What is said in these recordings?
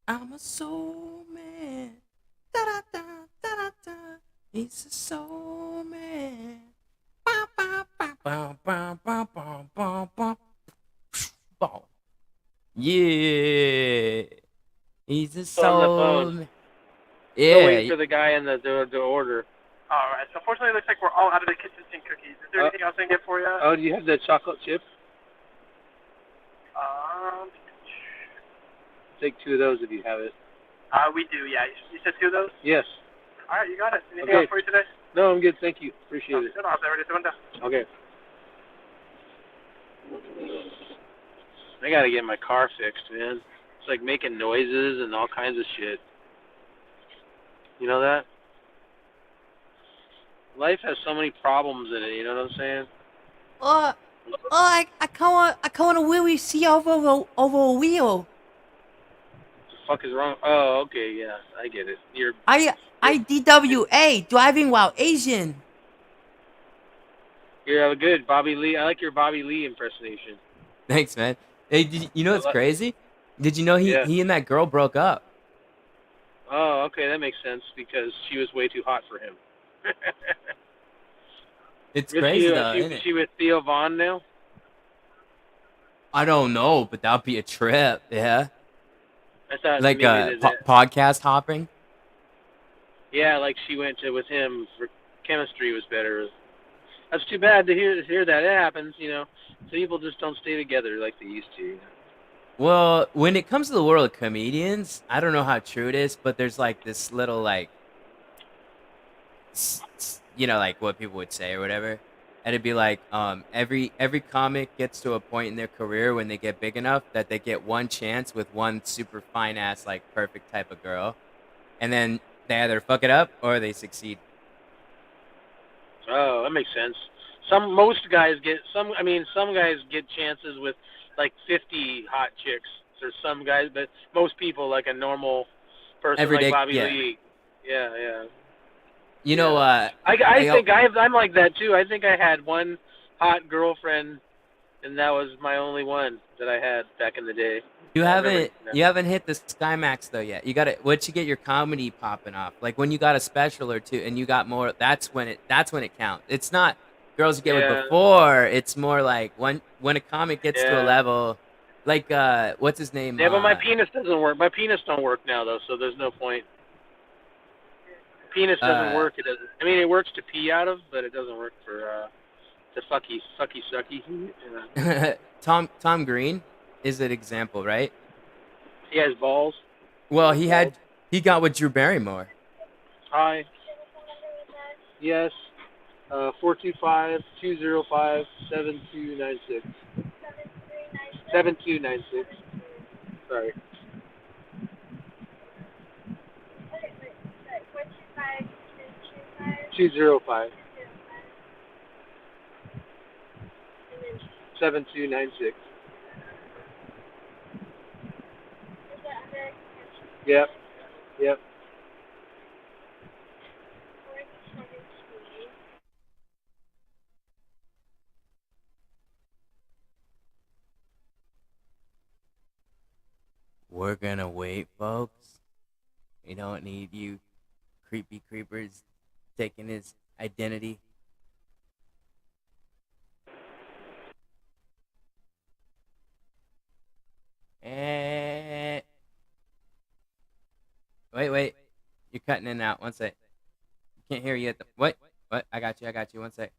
I'm a soul man. Da da da da da da. He's a soul man. Ba, ba, ba, ba, ba, ba, ba, ba, ba. Boom. Yeah. He's a Still on the phone. soul man. Still waiting Yeah. for the guy in the order. All right. So unfortunately, it looks like we're all out of the kitchen sink cookies. Is there Uh, anything else I can get for you? oh, do you have the chocolate chip? Um, Take two of those if you have it. we do. Yeah. You said two of those. Yes. All right. You got it. Anything Okay. else for you today? No, I'm good. Thank you. Appreciate Sounds it. good. I'll have that ready to run down. Okay. I gotta get my car fixed, man. It's like making noises and all kinds of shit. You know that? Life has so many problems in it. You know what I'm saying? Uh, I can't really see over a wheel. What the fuck is wrong? Oh, okay, yeah, I get it. You're DWA, driving while Asian. you're a good Bobby Lee. I like your Bobby Lee impersonation. Thanks, man. Hey, you know I what's like, crazy? Did you know yeah. he and that girl broke up? Oh, okay, that makes sense because she was way too hot for him. It's Is crazy though, isn't it? she with Theo Vaughn now? I don't know, but that'd be a trip. Yeah, I thought like maybe that podcast hopping. yeah, like she went to with him for chemistry was better. That's too bad to hear that it happens. People just don't stay together like they used to. Well, when it comes to the world of comedians, I don't know how true it is, but there's like this little like, like what people would say or whatever, and it'd be like, every comic gets to a point in their career when they get big enough that they get one chance with one super fine ass like perfect type of girl, and then they either fuck it up or they succeed. Oh, that makes sense. Most guys get some. I mean, some guys get chances with like 50 hot chicks, or some guys, but most people, like a normal person Every like day, Bobby yeah. Lee. Yeah, yeah, You know, yeah. I I think I'm like that too. I think I had one hot girlfriend, and that was my only one that I had back in the day. You I remember. haven't hit the Skymax though yet. You got to once you get your comedy popping off. Like when you got a special or two and you got more, that's when it counts. It's not girls you get with Yeah, before. It's more like when a comic gets to a yeah. level, like what's his name? Yeah, but my penis doesn't work. My penis don't work now though, so there's no point. Penis doesn't Uh work. It doesn't. I mean, it works to pee out of, but it doesn't work for to fucky sucky. Tom Green is an example, right? He has balls. He Well, has balls. he got with Drew Barrymore. Hi. Yes. 425-205-7296. 7296. Sorry. 205. 7296. Yep. Yep. We're gonna wait, folks. We don't need you creepy creepers taking his identity. And wait. You're cutting in and out. One sec. Can't hear you at the what? What? I got you. One sec.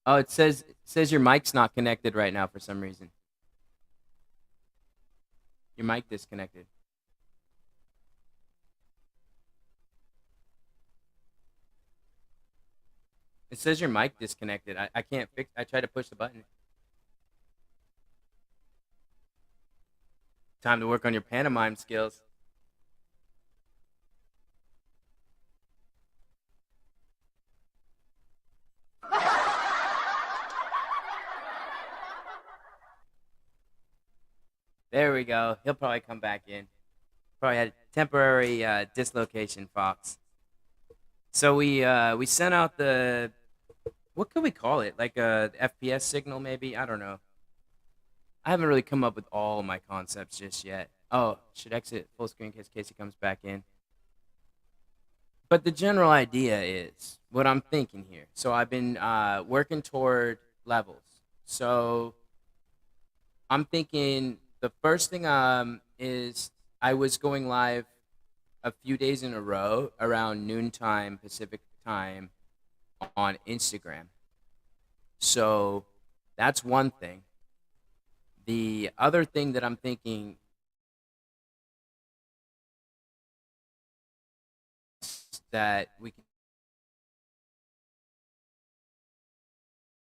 Oh, it says your mic's not connected right now for some reason. Your mic disconnected. It says your mic disconnected. I can't fix. I tried to push the button. Time to work on your pantomime skills. There we go. He'll probably come back in. Probably had temporary dislocation, Fox. So we sent out the what could we call it? Like a FPS signal, maybe? I don't know. I haven't really come up with all my concepts just yet. Oh, should exit full screen in case Casey comes back in. But the general idea is what I'm thinking here. So I've been working toward levels. So I'm thinking the first thing is I was going live a few days in a row around noontime Pacific time on Instagram. So that's one thing. The other thing that I'm thinking is that we can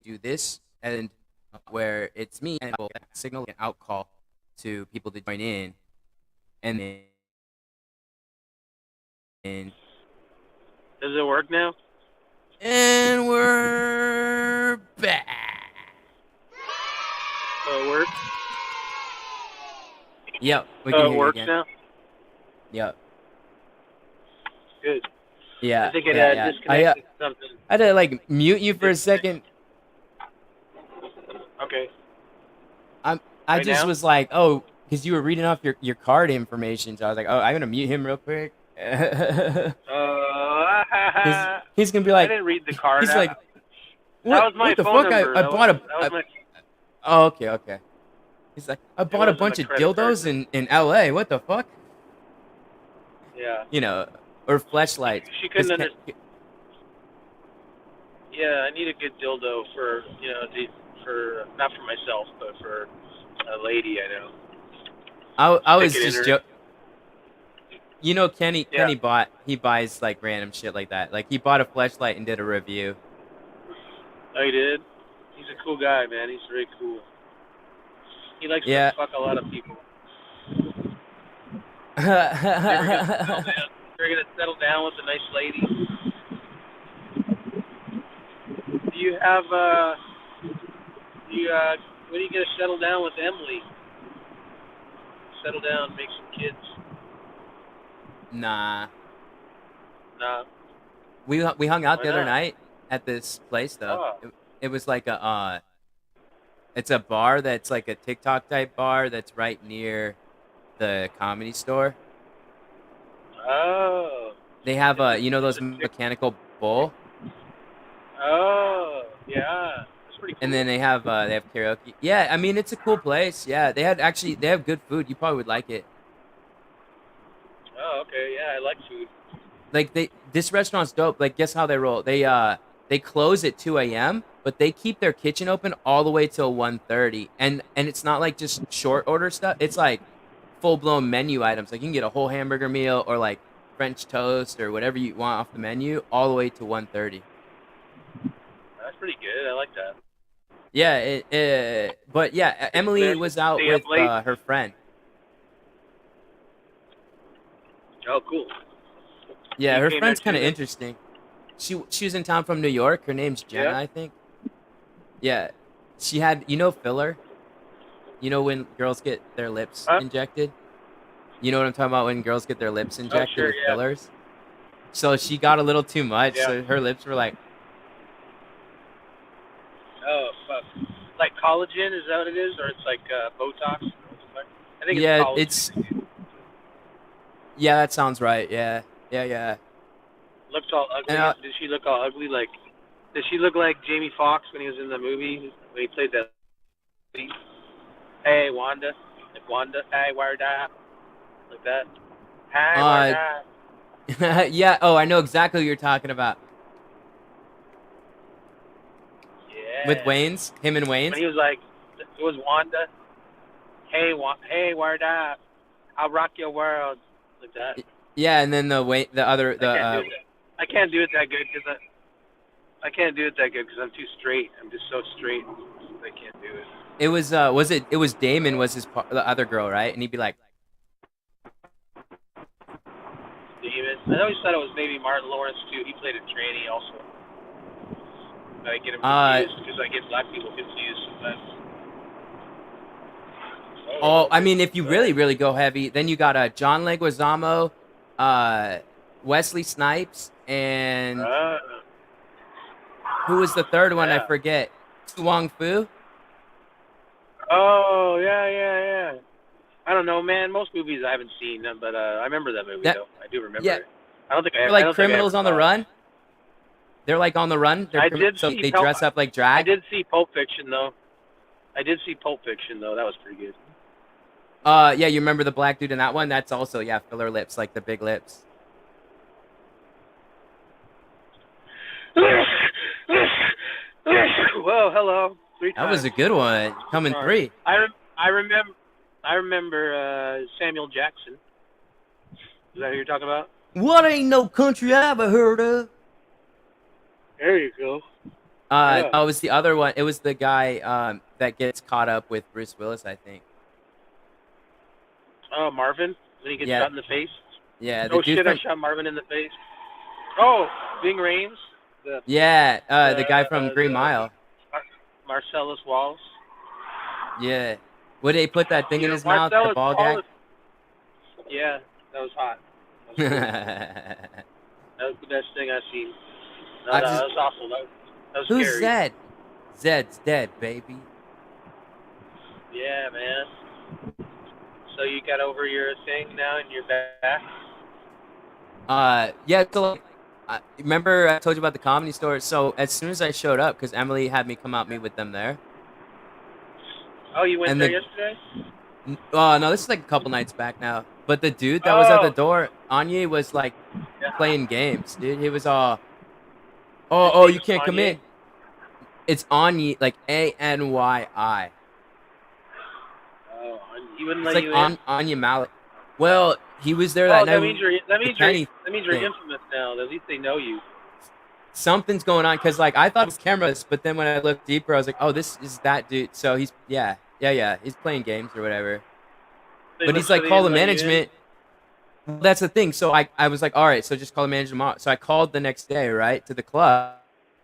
do this and where it's me and I will signal an out call to people to join in and then Does it work now? and we're back. So it works. Yep, we So can it hear you works again. now. Yep. Good. Yeah. I think it yeah, yeah. disconnected something. I had to like mute you for a second. Okay. I Right just now? was like, oh, because you were reading off your card information, so I was like, oh, I'm gonna mute him real quick. He's gonna be I like, didn't read the card. he's like, That what? was my What the phone fuck? number. I bought a. That was my. Oh, okay, okay. He's like, I bought a wasn't my bunch of credit card. dildos in L.A. What the fuck? Yeah. You know, or fleshlights. She couldn't 'Cause understand. Yeah, I need a good dildo for for not for myself, but for a lady I know. I was Stick it in just her. joking. You know, Kenny Yeah. he buys like random shit like that. Like he bought a fleshlight and did a review. Oh, he did. He's a cool guy, man. He's very cool. He likes Yeah. to fuck a lot of people. You're gonna settle down with a nice lady. Do you have when are you gonna settle down with Emily? Settle down, make some kids. Nah. Nah. We hung out Why the other not? night at this place though. Oh. It was like a it's a bar that's like a TikTok type bar that's right near the Comedy Store. Oh. They have you know those mechanical bull, Oh. Yeah. That's pretty cool. and then they have karaoke. Yeah, I mean it's a cool place. Yeah, they have good food. You probably would like it. Oh, okay. Yeah, I like food. Like this restaurant's dope. Like guess how they roll? They close at 2 a.m. but they keep their kitchen open all the way till 1:30. And it's not like just short order stuff. It's like full blown menu items. Like you can get a whole hamburger meal or like French toast or whatever you want off the menu all the way to 1:30. That's pretty good. I like that. Yeah, but yeah, Emily was out Stay up with late? her friend. Oh, cool. Yeah, She her came friend's at you kind of then? interesting. She was in town from New York. Her name's Jenna, Yeah? I think. Yeah, she had filler. You know when girls get their lips Huh? injected. You know what I'm talking about when girls get their lips injected sure, with yeah. fillers. So she got a little too much. Yeah. So her lips were like, Oh, fuck. Like collagen, is that what it is? Or it's like Botox? I think Yeah, it's collagen. it's- yeah, that sounds right. Yeah, yeah. Looks all ugly. And, Did she look all ugly? Like, did she look like Jamie Foxx when he was in the movie? When he played that lady? Hey, Wanda. Like Wanda. Hey, word up. Like that. Hey, word up. Yeah. Oh, I know exactly what you're talking about. Yeah. With Wayne's, him and Wayne's. When he was like, it was Wanda. Hey, word up. I'll rock your world. Like that. Yeah, and then I can't do it that good because I can't do it that good because I'm too straight. I'm just so straight. I can't do it. it was Damon was the other girl, right? And he'd be like, David. I always thought it was maybe Martin Lawrence too. He played a tranny also. I get him confused because I get black people confused sometimes. oh, I mean, if you really go heavy, then you got John Leguizamo, Wesley Snipes, and who was the third one? Yeah. I forget. Tu Wong Fu. Oh, yeah. I don't know, man. Most movies I haven't seen, but I remember that movie That though. I do remember yeah, it. I don't think they're I like don't think I ever criminals on the saw it. run. They're like on the run. They're I did so see they dress up like I drag. did see Pulp Fiction though. I did see Pulp Fiction though. That was pretty good. Yeah, you remember the black dude in that one? That's also filler lips, like the big lips. Whoa, hello. Three That was times. a good one. Coming Sorry. three. I remember Samuel Jackson. Is that who you're talking about? What ain't no country I ever heard of? There you go. Yeah. No, it was the other one. It was the guy that gets caught up with Bruce Willis, I think. Oh, Marvin when he gets Yeah. shot in the face. Yeah, the Oh dude shit! I from shot Marvin in the face. Oh, Ving Rhames. The the guy from Green Mile. Marcellus Wallace. Yeah. Would they put that thing in his mouth, the Marcellus ball gag? Wallace. Yeah, that was hot. That was, cool. That was the best thing I've seen. No, I that just- was awful. That was Who's scary. Zed? Zed's dead, baby. Yeah, man. So you got over your thing now and you're back? Yeah. So like, remember I told you about the Comedy Store. So as soon as I showed up, because Emily had me come out meet with them there. Oh, you went And there the- yesterday? No, this is like a couple nights back now. But the dude that was at the Oh. door, Anye, was like Yeah. playing games, dude. He was all, oh, name you is can't come Anye? in. It's Anye, like Anyi. Oh, he wouldn't It's let like you in? Anya Malik. Well, he was there that Oh, night. that means you're Penny thing. infamous now. At least they know you. Something's going on because like I thought it was cameras, but then when I looked deeper, I was like, oh, this is that dude. So he's he's playing games or whatever. But he's like, call the management. Well, that's the thing. So I was like, all right, so just call the management tomorrow. So I called the next day, right, to the club.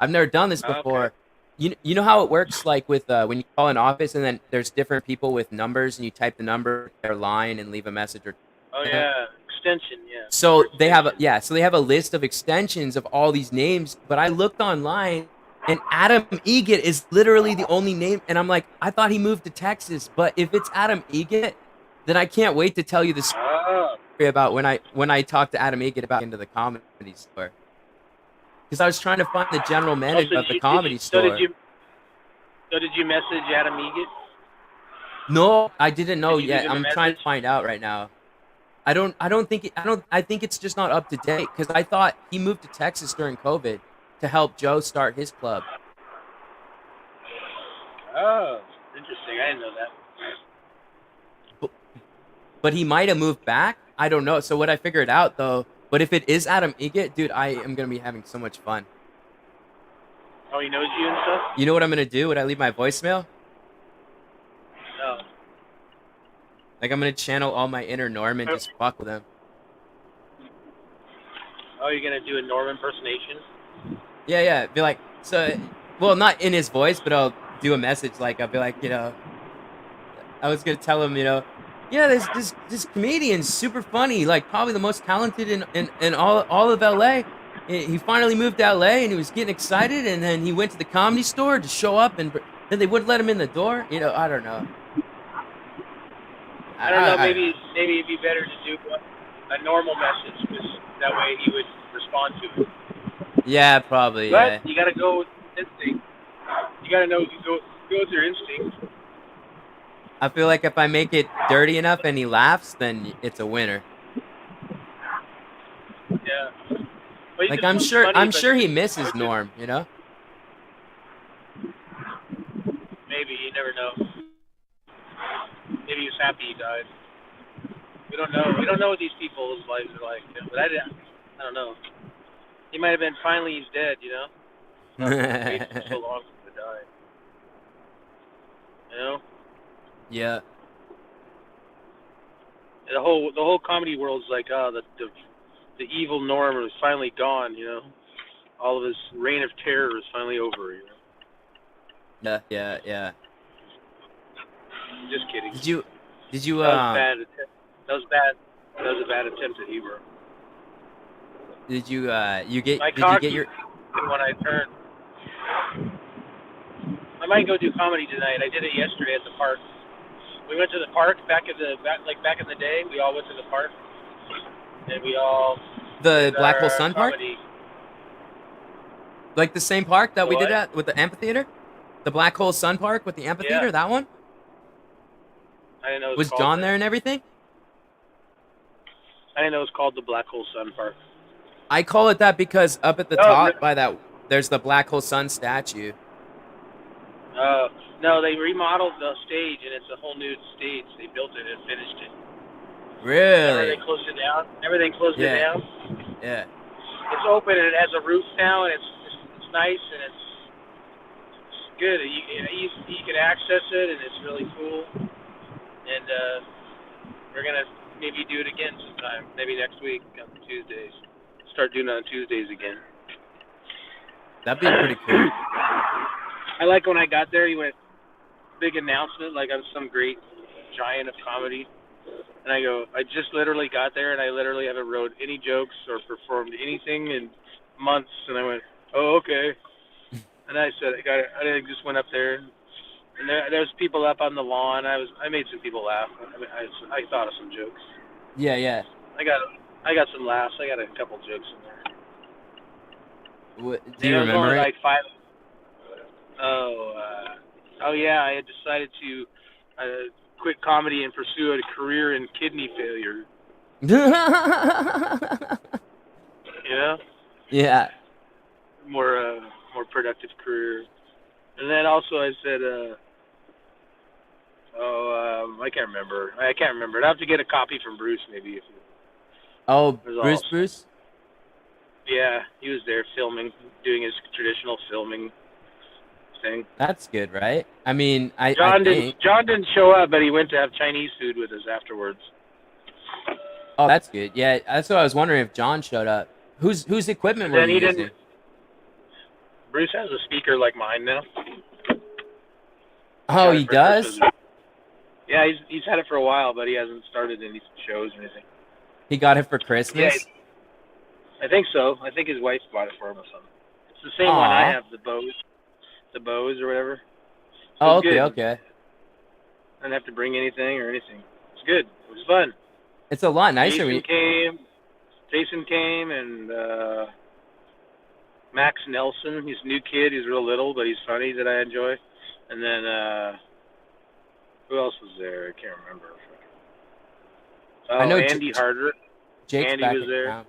I've never done this Oh, before. okay. You know how it works, like with when you call an office and then there's different people with numbers and you type the number, their line, and leave a message or. Oh, yeah. Extension, yeah. So they have Extension. so they have a list of extensions of all these names. But I looked online, and Adam Egget is literally the only name. And I'm like, I thought he moved to Texas. But if it's Adam Egget, then I can't wait to tell you the story Oh. about when I talked to Adam Egget about into the Comedy Store. Because I was trying to find the general manager of the Comedy Store. So did you message Adam Egget? No, I didn't know Did you yet. leave him a I'm trying to message? find out right now. I think it's just not up to date because I thought he moved to Texas during COVID to help Joe start his club. Oh, interesting. I didn't know that. But he might have moved back. I don't know. So what I figured out though, but if it is Adam Egget, dude, I am gonna be having so much fun. Oh, he knows you and stuff? You know what I'm gonna do? Would I leave my voicemail? No. Like I'm gonna channel all my inner Norman, just fuck with him. Oh, you're going to do a Norm impersonation? Yeah. Be like, well, not in his voice, but I'll do a message. Like I'll be like, I was gonna tell him, yeah, this comedian's super funny, like probably the most talented in all of LA. He finally moved to LA and he was getting excited, and then he went to the Comedy Store to show up, and then they wouldn't let him in the door. I don't know. I don't know. Maybe it'd be better to do a normal message, because that way he would respond to it. Yeah, probably. But Yeah. you got to go with instinct. You got to know, go with your instinct. I feel like if I make it dirty enough and he laughs, then it's a winner. Yeah. But he Like just I'm looks sure funny, I'm but sure he misses Norm. maybe, you never know. Maybe he was happy he died. We don't know. We don't know what these people's lives are like. But I don't know. He might have been finally he's dead, Waited for so long to die. Yeah. The whole comedy world's like, the evil Norm is finally gone, All of his reign of terror is finally over, Yeah. Just kidding. Did you That was bad. That was bad. That was a bad attempt at humor. did you cock get your when I turned. I might go do comedy tonight. I did it yesterday at the park. We went to the park back in the day. We all went to the park, and we all The did Black Hole our Sun Park? comedy. Like the same park that The we did what? at with the amphitheater? The Black Hole Sun Park with the Yeah, amphitheater, that one? I didn't know it was Was called John that. there and everything? I didn't know it was called the Black Hole Sun Park. I call it that because up at the Oh, top by that there's the Black Hole Sun statue. no, they remodeled the stage, and it's a whole new stage. They built it and finished it. Remember Really? they closed it down? Everything closed it Yeah. down. Yeah. It's open and it has a roof now, and it's nice and it's good. You can access it, and it's really cool. And we're gonna maybe do it again sometime. Maybe next week on Tuesdays. Start doing it on Tuesdays again. That'd be pretty cool. I like when I got there. He went big announcement like I'm some great giant of comedy. And I go, I just literally got there, and I literally haven't wrote any jokes or performed anything in months. And I went, oh, okay. And I said, I just went up there, and there's people up on the lawn. I made some people laugh. I thought of some jokes. Yeah, yeah. I got some laughs. I got a couple jokes in there. Do you It was remember only it? like 5. Oh yeah. I had decided to quit comedy and pursue a career in kidney failure. You know, Yeah. more productive career. And then also I said, I can't remember. I'd have to get a copy from Bruce maybe. Oh, There's Bruce, also- Bruce? Yeah, he was there filming, doing his traditional filming thing. That's good, right? I mean, I John think. didn't show up, but he went to have Chinese food with us afterwards. Oh, that's good. Yeah, that's what I was wondering if John showed up. Whose equipment were Then you he using? didn't. Bruce has a speaker like mine now. Oh, Got it he for does? Christmas. Yeah, he's had it for a while, but he hasn't started any shows or anything. He got it for Christmas? I think so. I think his wife bought it for him or something. It's the same one I Aw. have, the Bose or whatever. So Oh, it's okay, good. okay. I didn't have to bring anything or anything. It's good. It was fun. It's a lot nicer when Jason came, and Max Nelson. He's a new kid. He's real little, but he's funny that I enjoy. And then who else was there? I can't remember. Oh, I know Andy Harder. Jake's Andy back was in there. town.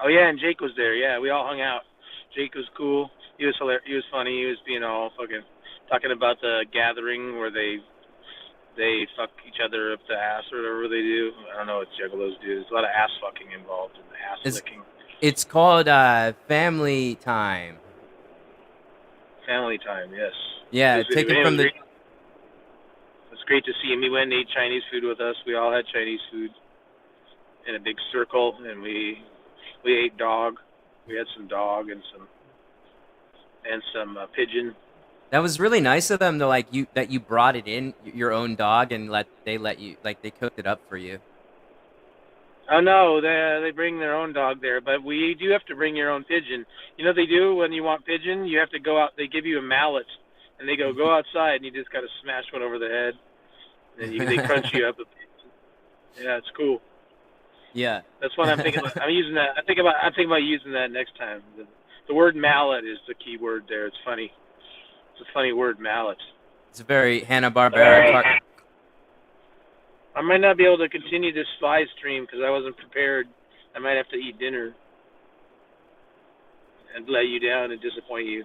Oh yeah, and Jake was there. Yeah, we all hung out. Jake was cool. He was hilarious. He was funny. He was being all fucking talking about the gathering where they fuck each other up the ass or whatever they do. I don't know what juggalos do. There's a lot of ass fucking involved in the ass licking. It's called Family Time. Family time, yes. Yeah, It was- taken it from was the. great. It was great to see him. He went and ate Chinese food with us. We all had Chinese food in a big circle, and we ate dog. We had some dog and some pigeon. That was really nice of them to that you brought it in your own dog and they let you they cooked it up for you. Oh no, they bring their own dog there, but we do have to bring your own pigeon. You know what they do when you want pigeon? You have to go out. They give you a mallet, and they go outside, and you just got to smash one over the head, and they crunch you up. Yeah, it's cool. Yeah. That's what I'm thinking about. I'm using that. I think about using that next time. The word mallet is the key word there. It's funny. It's a funny word, mallet. It's a very Hanna-Barbera. All right. I might not be able to continue this live stream because I wasn't prepared. I might have to eat dinner and let you down and disappoint you.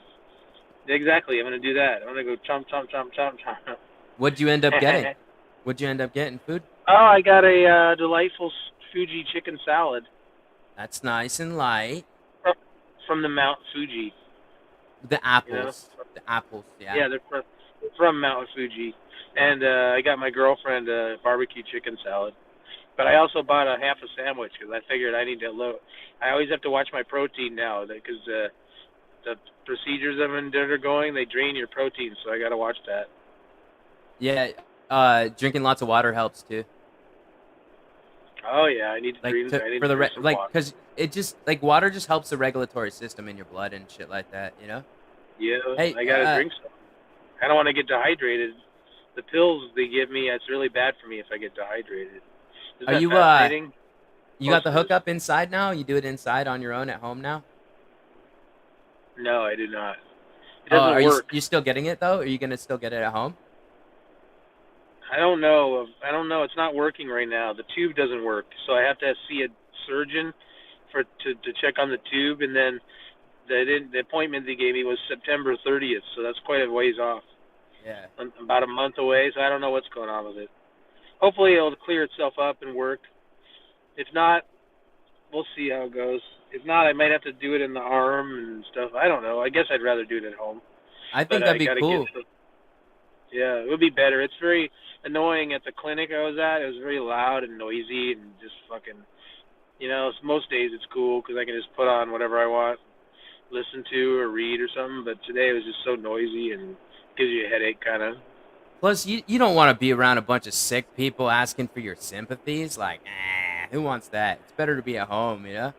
Exactly. I'm going to do that. I'm going to go chomp, chomp, chomp, chomp, chomp. What'd you end up getting? What'd you end up getting? Food? Oh, I got a delightful Fuji chicken salad That's nice and light. from the Mount Fuji. The apples. You know? The apples, yeah. Yeah, they're from Mount Fuji. And I got my girlfriend a barbecue chicken salad. But I also bought a half a sandwich because I figured I need to load. I always have to watch my protein now because the procedures I'm undergoing, they drain your protein, so I got to watch that. Yeah, drinking lots of water helps too. Oh yeah, I need to drink. I need to drink some water. because it just water just helps the regulatory system in your blood and shit like that, you know. Yeah, Hey, I gotta drink some. I don't want to get dehydrated The pills they give me, it's really bad for me if I get dehydrated. Isn't Are that you fascinating? you got the Posters. hookup inside now? You do it inside on your own at home now? No, I do not. It Oh, doesn't are work. you still getting it though? Are you gonna still get it at home? I don't know. I don't know. It's not working right now. The tube doesn't work, so I have to see a surgeon to check on the tube, and then the appointment they gave me was September 30th, so that's quite a ways off. Yeah. About a month away, so I don't know what's going on with it. Hopefully it'll clear itself up and work. If not, we'll see how it goes. If not, I might have to do it in the arm and stuff. I don't know. I guess I'd rather do it at home. I But think I that'd be gotta get cool. some. Yeah, it would be better. It's very annoying at the clinic I was at. It was very loud and noisy and just fucking. Most days it's cool because I can just put on whatever I want, listen to or read or something. But today it was just so noisy and gives you a headache, kind of. Plus, you don't want to be around a bunch of sick people asking for your sympathies. Like, who wants that? It's better to be at home, you know?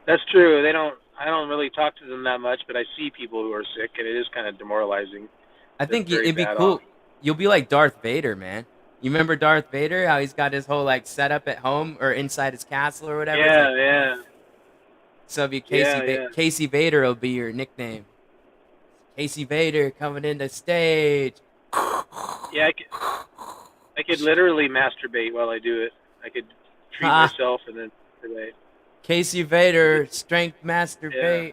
That's true. They don't. I don't really talk to them that much, but I see people who are sick, and it is kind of demoralizing. I It's think very it'd be bad cool. off. You'll be like Darth Vader, man. You remember Darth Vader? How he's got his whole like setup at home or inside his castle or whatever. It's Yeah, like, yeah, so it'll be yeah, yeah. Casey Vader will be your nickname. Casey Vader coming into stage. Yeah, I could literally masturbate while I do it. I could treat Ha! myself and then masturbate. Casey Vader, strength Yeah, masturbate.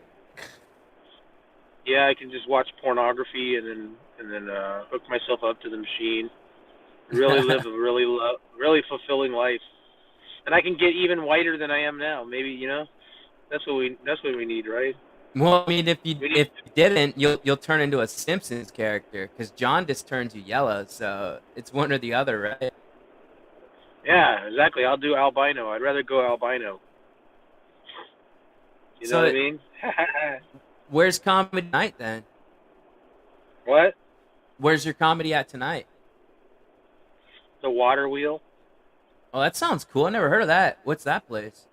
yeah. I can just watch pornography and then hook myself up to the machine. Really live a really fulfilling life, and I can get even whiter than I am now. Maybe that's what we need, right? Well, I mean, if you We need. if you didn't, you'll turn into a Simpsons character because jaundice turns you yellow. So it's one or the other, right? Yeah, exactly. I'll do albino. I'd rather go albino. You know what I So mean? where's comedy night then? What? Where's your comedy at tonight? The water wheel? Oh, that sounds cool. I never heard of that. What's that place?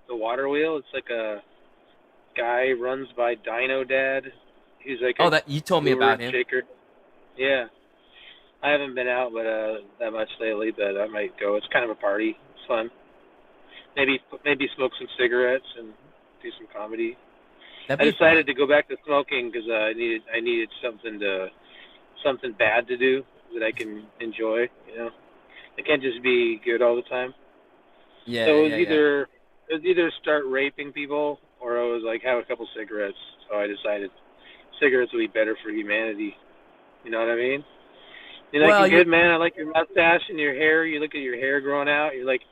The water wheel? It's like a guy runs by Dino Dad. He's like Oh, a that you told me mover about and him. shaker. Yeah. I haven't been out but that much lately, but I might go. It's kind of a party. It's fun. Maybe smoke some cigarettes and do some comedy. That'd I be fun. decided to go back to smoking because I needed something bad to do that I can enjoy. I can't just be good all the time. So Yeah, yeah, yeah. it was either start raping people or it was like have a couple cigarettes. So I decided cigarettes would be better for humanity. You know what I mean? You like Well, you you good, man? I like your mustache and your hair. You look at your hair growing out. You're like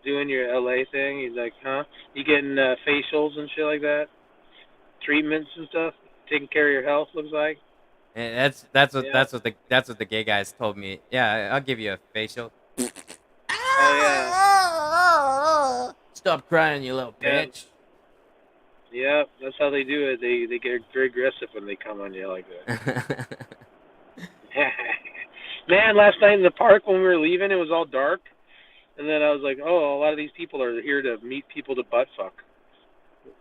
doing your LA thing. You're like, huh? You getting facials and shit like that? Treatments and stuff? Taking care of your health, looks like? that's what Yeah. that's what the gay guys told me. Yeah, I'll give you a facial. Oh, yeah. Stop crying, you little Yeah. bitch. Yeah, that's how they do it. They get very aggressive when they come on you like that. Man, last night in the park when we were leaving, it was all dark. And then I was like, oh, a lot of these people are here to meet people to butt fuck.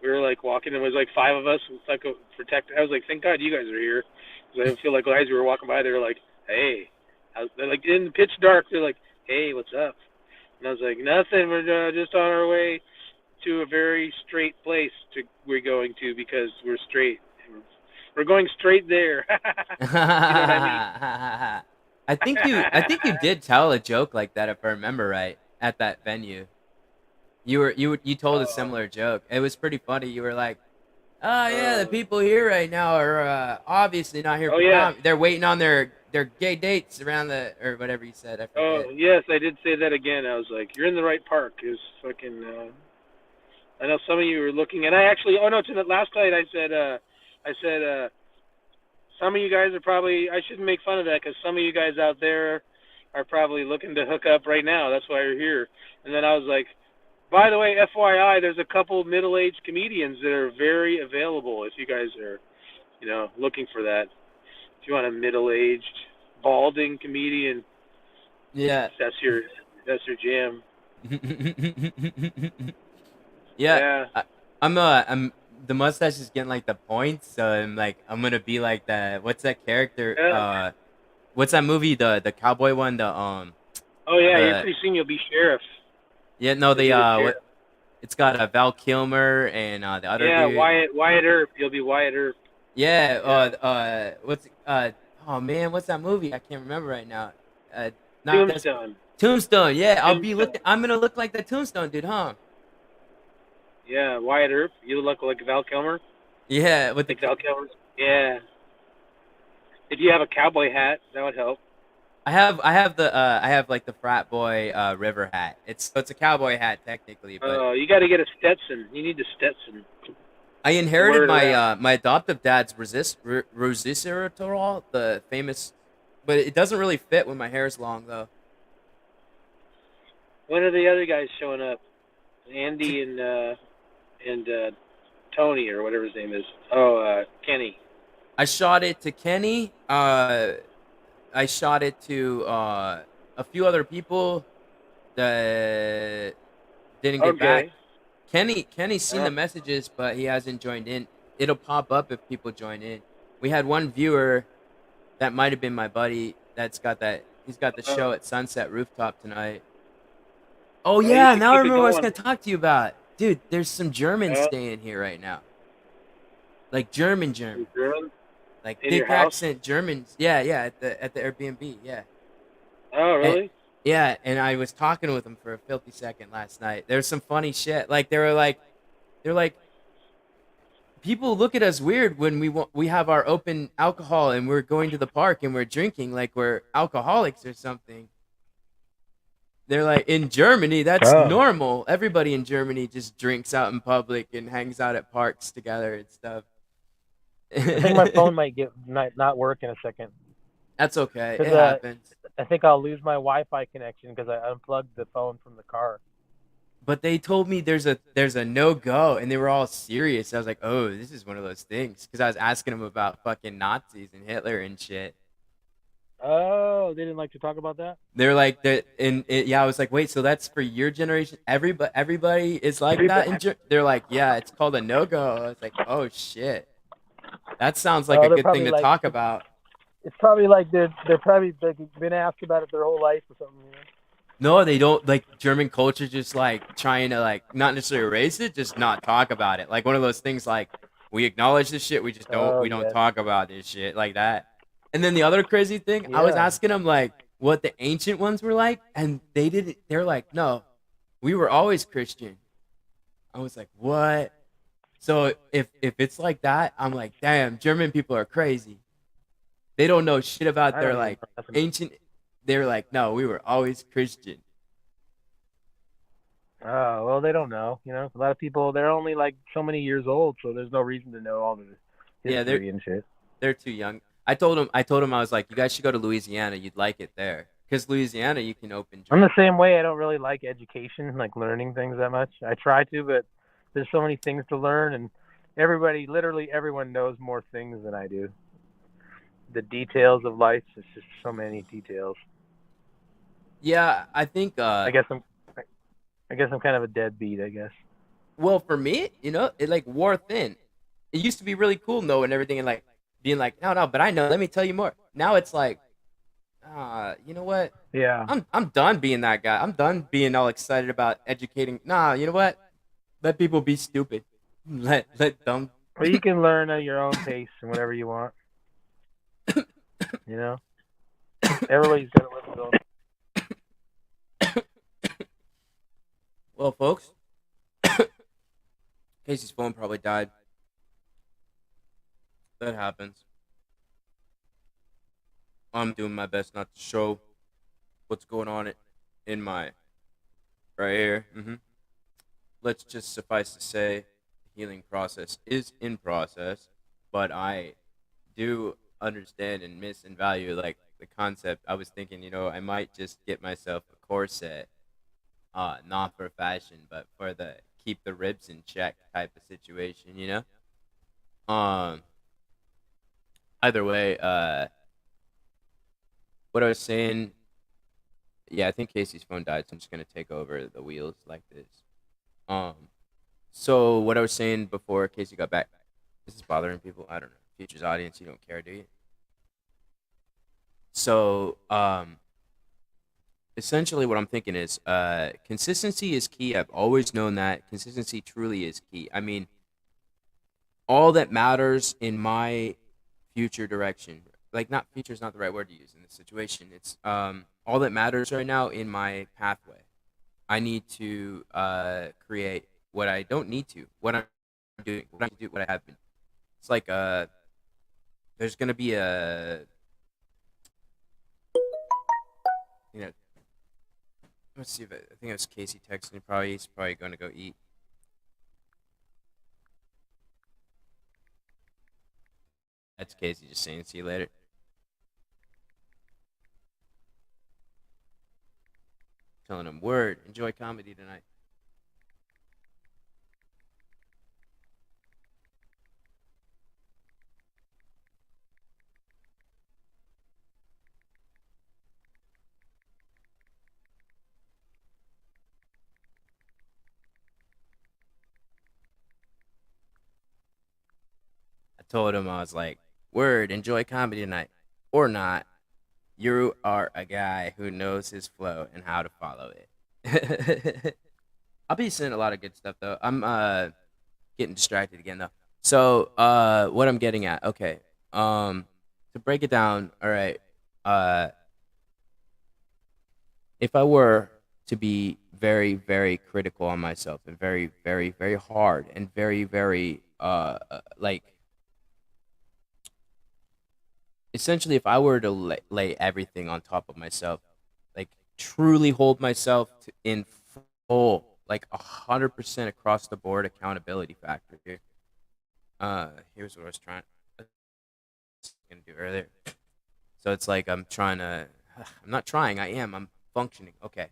We were like walking, and it was like five of us. It's like a protect. I was like, thank God you guys are here. Because I didn't feel like guys who were walking by, they were like, hey. They're like in the pitch dark. They're like, hey, what's up? And I was like, nothing. We're just on our way to a very straight place we're going to because we're straight. We're going straight there. You know what I mean? I think you did tell a joke like that if I remember right at that venue. You told a Uh, similar joke. It was pretty funny. You were like, "Oh yeah, the uh, people here right now are obviously not here oh for yeah. comedy. They're waiting on their gay dates around the or whatever you said. I Oh forget." yes, I did say that again. I was like, you're in the right park. It was fucking. I know some of you were looking, and I actually. Oh no, last night I said. Some of you guys are probably. I shouldn't make fun of that because some of you guys out there are probably looking to hook up right now. That's why you're here. And then I was like, by the way, FYI, there's a couple middle-aged comedians that are very available if you guys are, looking for that. If you want a middle-aged, balding comedian, Yeah. that's your jam. Yeah, Yeah. I'm the mustache is getting like the points, so I'm gonna be like the what's that character? Yeah. What's that movie? The cowboy one. Oh yeah, you're The pretty soon you'll be sheriff. yeah no You'll the be the sheriff. what it's got Val Kilmer and the other Yeah, dude. Wyatt Earp. You'll be Wyatt Earp. Yeah. Yeah. What's oh man, what's that movie? I can't remember right now. Not that's Tombstone. Tombstone. Yeah, Tombstone. I'm gonna look like the Tombstone dude, huh? Yeah, Wyatt Earp. You look like Val Kilmer. Yeah, with the Like Val Kilmer. Yeah. If you have a cowboy hat, that would help. I have like the frat boy river hat. It's a cowboy hat technically, but You got to get a Stetson. You need the Stetson. I The inherited word my around. my adoptive dad's resveratrol, the famous, but it doesn't really fit when my hair is long though. When are the other guys showing up? Andy and Tony or whatever his name is. Oh, Kenny. I shot it to Kenny. I shot it to a few other people that didn't get back. Okay. Kenny's seen Uh, the messages, but he hasn't joined in. It'll pop up if people join in. We had one viewer that might have been my buddy that's got that. He's got the show uh, at Sunset Rooftop tonight. Oh you yeah, should now I keep it remember what I was going. gonna talk to you about. Dude, there's some Germans Uh, staying here right now. Like German in Germans. Durham, Like in your thick house. accent Germans. Yeah, yeah, at the Airbnb, yeah. Oh, And, really? yeah, and I was talking with them for a filthy second last night. There's some funny shit. Like they're like people look at us weird when we have our open alcohol and we're going to the park and we're drinking like we're alcoholics or something. They're like in Germany, that's Oh. normal. Everybody in Germany just drinks out in public and hangs out at parks together and stuff. I think my phone might get not work in a second. That's okay. It Because happens. I think I'll lose my Wi-Fi connection because I unplugged the phone from the car. But they told me there's a no go, and they were all serious. I was like, oh, this is one of those things, because I was asking them about fucking Nazis and Hitler and shit. Oh, they didn't like to talk about that? They're like that, and yeah, I was like, wait, so that's for your generation? Everybody is like that. They're like, yeah, it's called a no go. I was like, oh shit, that sounds like Oh, a they're good thing probably to like, talk about. it's probably like they're probably like, been asked about it their whole life or something. You know? No, they don't like German culture. Just like trying to like not necessarily erase it, just not talk about it. Like one of those things like we acknowledge this shit, Oh we don't yeah, talk about this shit like that. And then the other crazy thing, I was yeah. asking them like what the ancient ones were like, and they didn't. They're like, no, we were always Christian. I was like, what? So if it's like that, I'm like, damn, German people are crazy. They don't know shit about I their don't even like know nothing. ancient. They're like, no, we were always Christian. Oh well, they don't know. You know, a lot of people they're only like so many years old, so there's no reason to know all the Yeah, history and shit. they're too young. I told him I was like, you guys should go to Louisiana. You'd like it there, because Louisiana you can open I'm drink. the same way. I don't really like education, like learning things that much. I try to, but there's so many things to learn, and literally everyone knows more things than I do. The details of life, it's just so many details. Yeah, I think. I guess I'm kind of a deadbeat. I guess. Well, for me, it like wore thin. It used to be really cool knowing everything and like being like, no, no, but I know. Let me tell you more. Now it's like, you know what? Yeah. I'm done being that guy. I'm done being all excited about educating. Nah, you know what? Let people be stupid. Let them. Well, you can learn at your own pace and whatever you want. You know, everybody's got to live his own. Well, folks, Casey's phone probably died. That happens. I'm doing my best not to show what's going on in my right here. Let's just suffice to say, the healing process is in process, but I do understand and miss and value like the concept. I was thinking, I might just get myself a corset, not for fashion, but for the keep the ribs in check type of situation. Um, Either way, what I was saying, yeah, I think Casey's phone died, so I'm just gonna take over the wheels like this. Um, so what I was saying before Casey got back, this is bothering people. I don't know. Future's audience, you don't care, do you? So essentially what I'm thinking is consistency is key. I've always known that consistency truly is key. I mean, all that matters in my future direction, like not future is not the right word to use in this situation. It's all that matters right now in my pathway. I need to create what I don't need to, what I'm doing, what I do, what I have been. It's like there's gonna be a you know let's see if I think it was Casey texting. Probably he's probably gonna go eat. That's Casey just saying see you later. Telling him word. Enjoy comedy tonight. I told him I was like, word. Enjoy comedy tonight, or not. You are a guy who knows his flow and how to follow it. I'll be saying a lot of good stuff though. I'm getting distracted again though. So what I'm getting at, okay. To break it down, all right. Uh if I were to be very, very critical on myself and very, very, very hard and very, very like essentially if I were to lay everything on top of myself, like truly hold myself in full, like 100% across the board accountability factor here. Here's what I was gonna do earlier. So it's like I'm trying to. I'm not trying. I am. I'm functioning. Okay.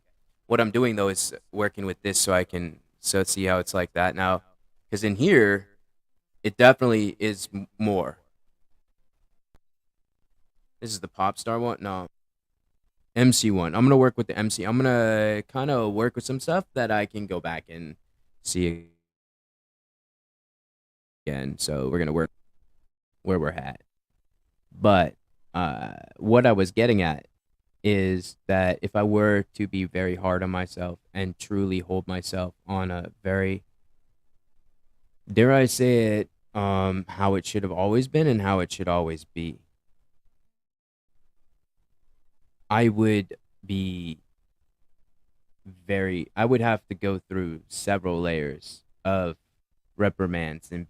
What I'm doing though is working with this so I can see how it's like that now, because in here it definitely is more. This is the pop star one. No, MC one. I'm gonna work with the MC. I'm gonna kind of work with some stuff that I can go back and see again. So we're gonna work where we're at. But what I was getting at is that if I were to be very hard on myself and truly hold myself on a very, dare I say it, how it should have always been and how it should always be, I would be I would have to go through several layers of reprimands and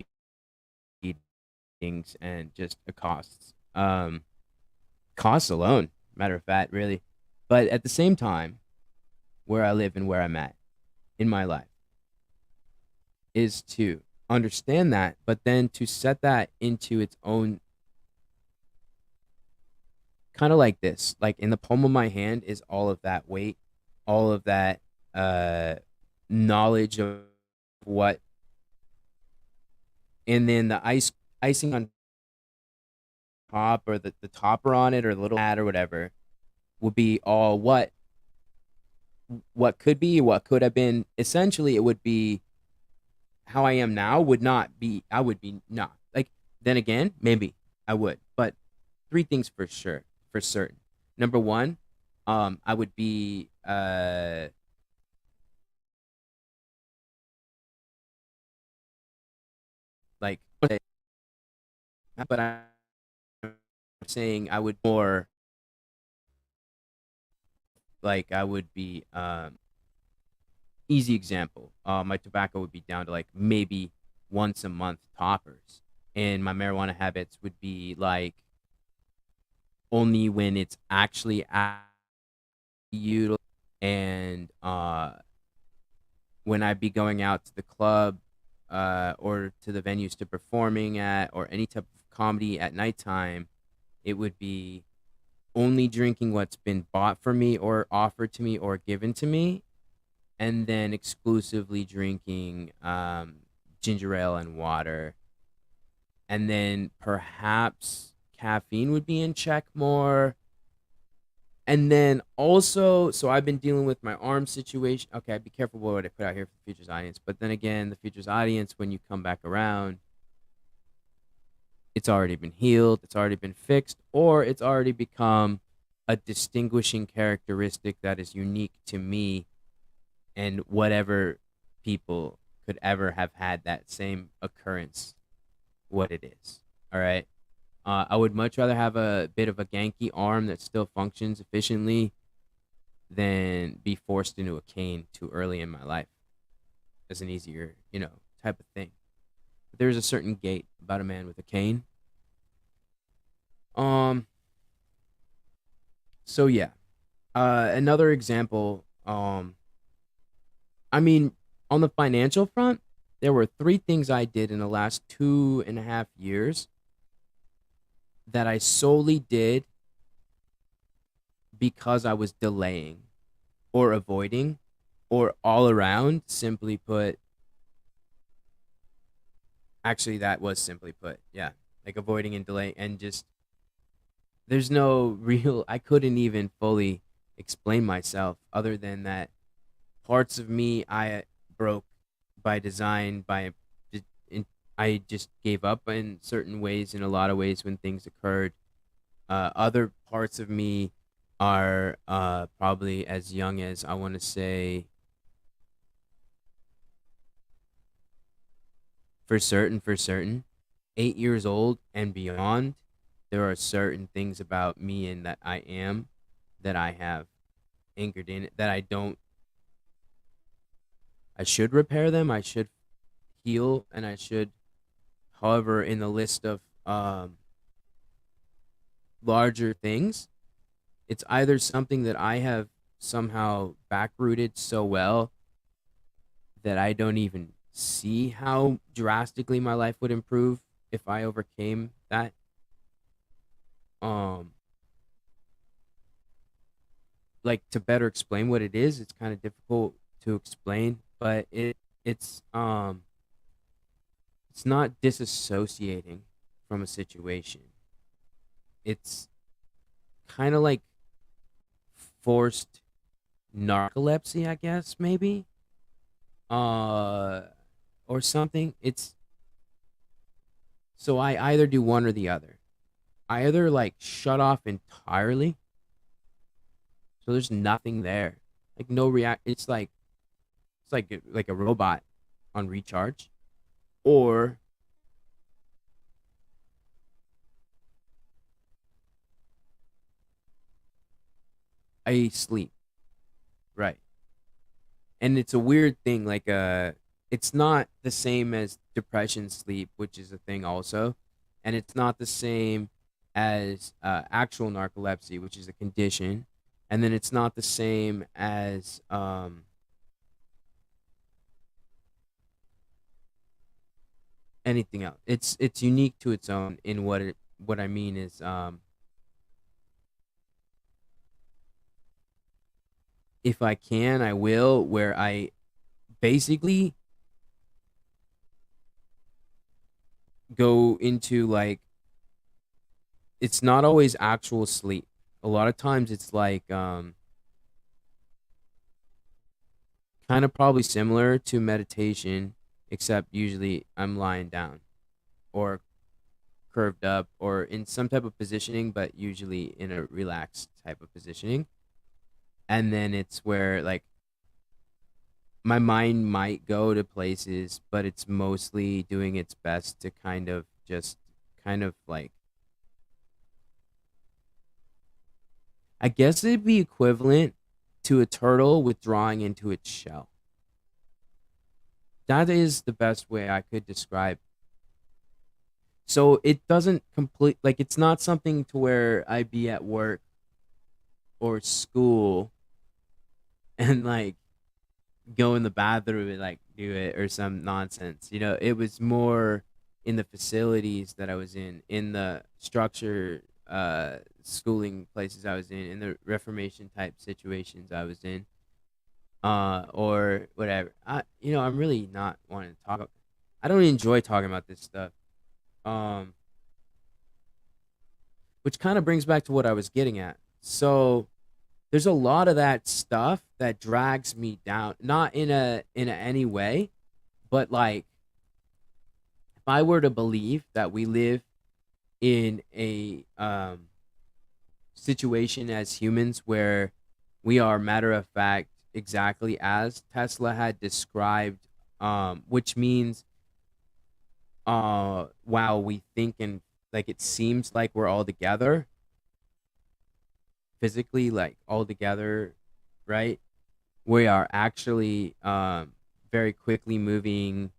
beatings and just accosts. Costs alone, matter of fact, really. But at the same time, where I live and where I'm at in my life is to understand that, but then to set that into its own kind of like this. Like in the palm of my hand is all of that weight, all of that uh knowledge of what, and then the icing on top, or the topper on it, or the little hat or whatever, would be all what could be, what could have been. Essentially, it would be how I am now would not be. I would be not like. Then again, maybe I would, but three things for sure, for certain. Number one, I would be like, but I'm saying I would more like I would be easy example. My tobacco would be down to like maybe once a month toppers, and my marijuana habits would be like only when it's actually at you, and when I'd be going out to the club or to the venues to performing at, or any type of comedy at nighttime, it would be only drinking what's been bought for me or offered to me or given to me, and then exclusively drinking ginger ale and water, and then perhaps caffeine would be in check more. And then also, so I've been dealing with my arm situation. Okay, be careful what I put out here for the Futures audience. But then again, the Futures audience, when you come back around, it's already been healed, it's already been fixed, or it's already become a distinguishing characteristic that is unique to me and whatever people could ever have had that same occurrence, what it is. All right. I would much rather have a bit of a ganky arm that still functions efficiently than be forced into a cane too early in my life as an easier, type of thing. But there's a certain gait about a man with a cane. Um. So yeah. Another example. I mean, on the financial front, there were three things I did in the last 2.5 years that I solely did because I was delaying or avoiding or all around. Simply put, actually, that was simply put. Yeah. Like avoiding and delaying, and just there's no real, I couldn't even fully explain myself other than that parts of me I broke by design, I just gave up in certain ways, in a lot of ways when things occurred. Other parts of me are probably as young as, I want to say, for certain, 8 years old and beyond. There are certain things about me and that I am that I have anchored in it that I don't. I should repair them. I should heal, and I should. However, in the list of larger things, it's either something that I have somehow backrooted so well that I don't even see how drastically my life would improve if I overcame that. Um, like, to better explain what it is, it's kind of difficult to explain, but it's not disassociating from a situation. It's kind of like forced narcolepsy, I guess, maybe. Uh or something. It's so I either do one or the other. I either like shut off entirely, so there's nothing there. Like no react it's like a robot on recharge, or I sleep. Right. And it's a weird thing, like it's not the same as depression sleep, which is a thing also, and it's not the same as actual narcolepsy, which is a condition, and then it's not the same as anything else. It's unique to its own. In what I mean is, if I can, I will, where I basically go into, like, it's not always actual sleep. A lot of times it's like kind of probably similar to meditation, except usually I'm lying down or curved up or in some type of positioning, but usually in a relaxed type of positioning. And then it's where, like, my mind might go to places, but it's mostly doing its best to kind of like, I guess it'd be equivalent to a turtle withdrawing into its shell. That is the best way I could describe. So it doesn't complete, like, it's not something to where I'd be at work or school and like go in the bathroom and like do it or some nonsense. It was more in the facilities that I was in the structure schooling places I was in the Reformation type situations I was in, or whatever. I'm really not wanting to talk. I don't enjoy talking about this stuff. Um, which kind of brings back to what I was getting at. So there's a lot of that stuff that drags me down, not in any way, but like, if I were to believe that we live in a situation as humans where we are matter of fact exactly as Tesla had described, which means while we think and like it seems like we're all together physically, like all together, right? We are actually very quickly moving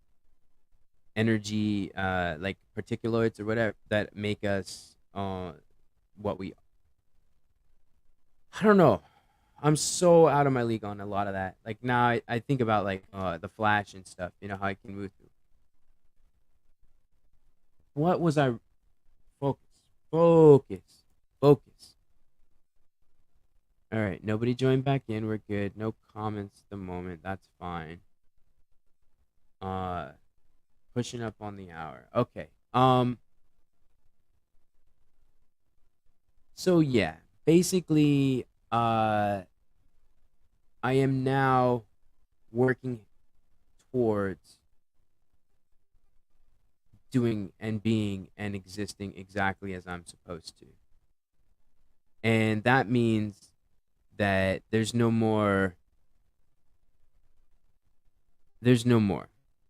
energy, like particulates or whatever that make us what we. I don't know. I'm so out of my league on a lot of that. Like now, I think about like the Flash and stuff. You know how I can move through. What was I? Focus, focus, focus. All right, nobody joined back in. We're good. No comments at the moment. That's fine. Uh, pushing up on the hour. Okay. So yeah, basically, I am now working towards doing and being and existing exactly as I'm supposed to. And that means that there's no more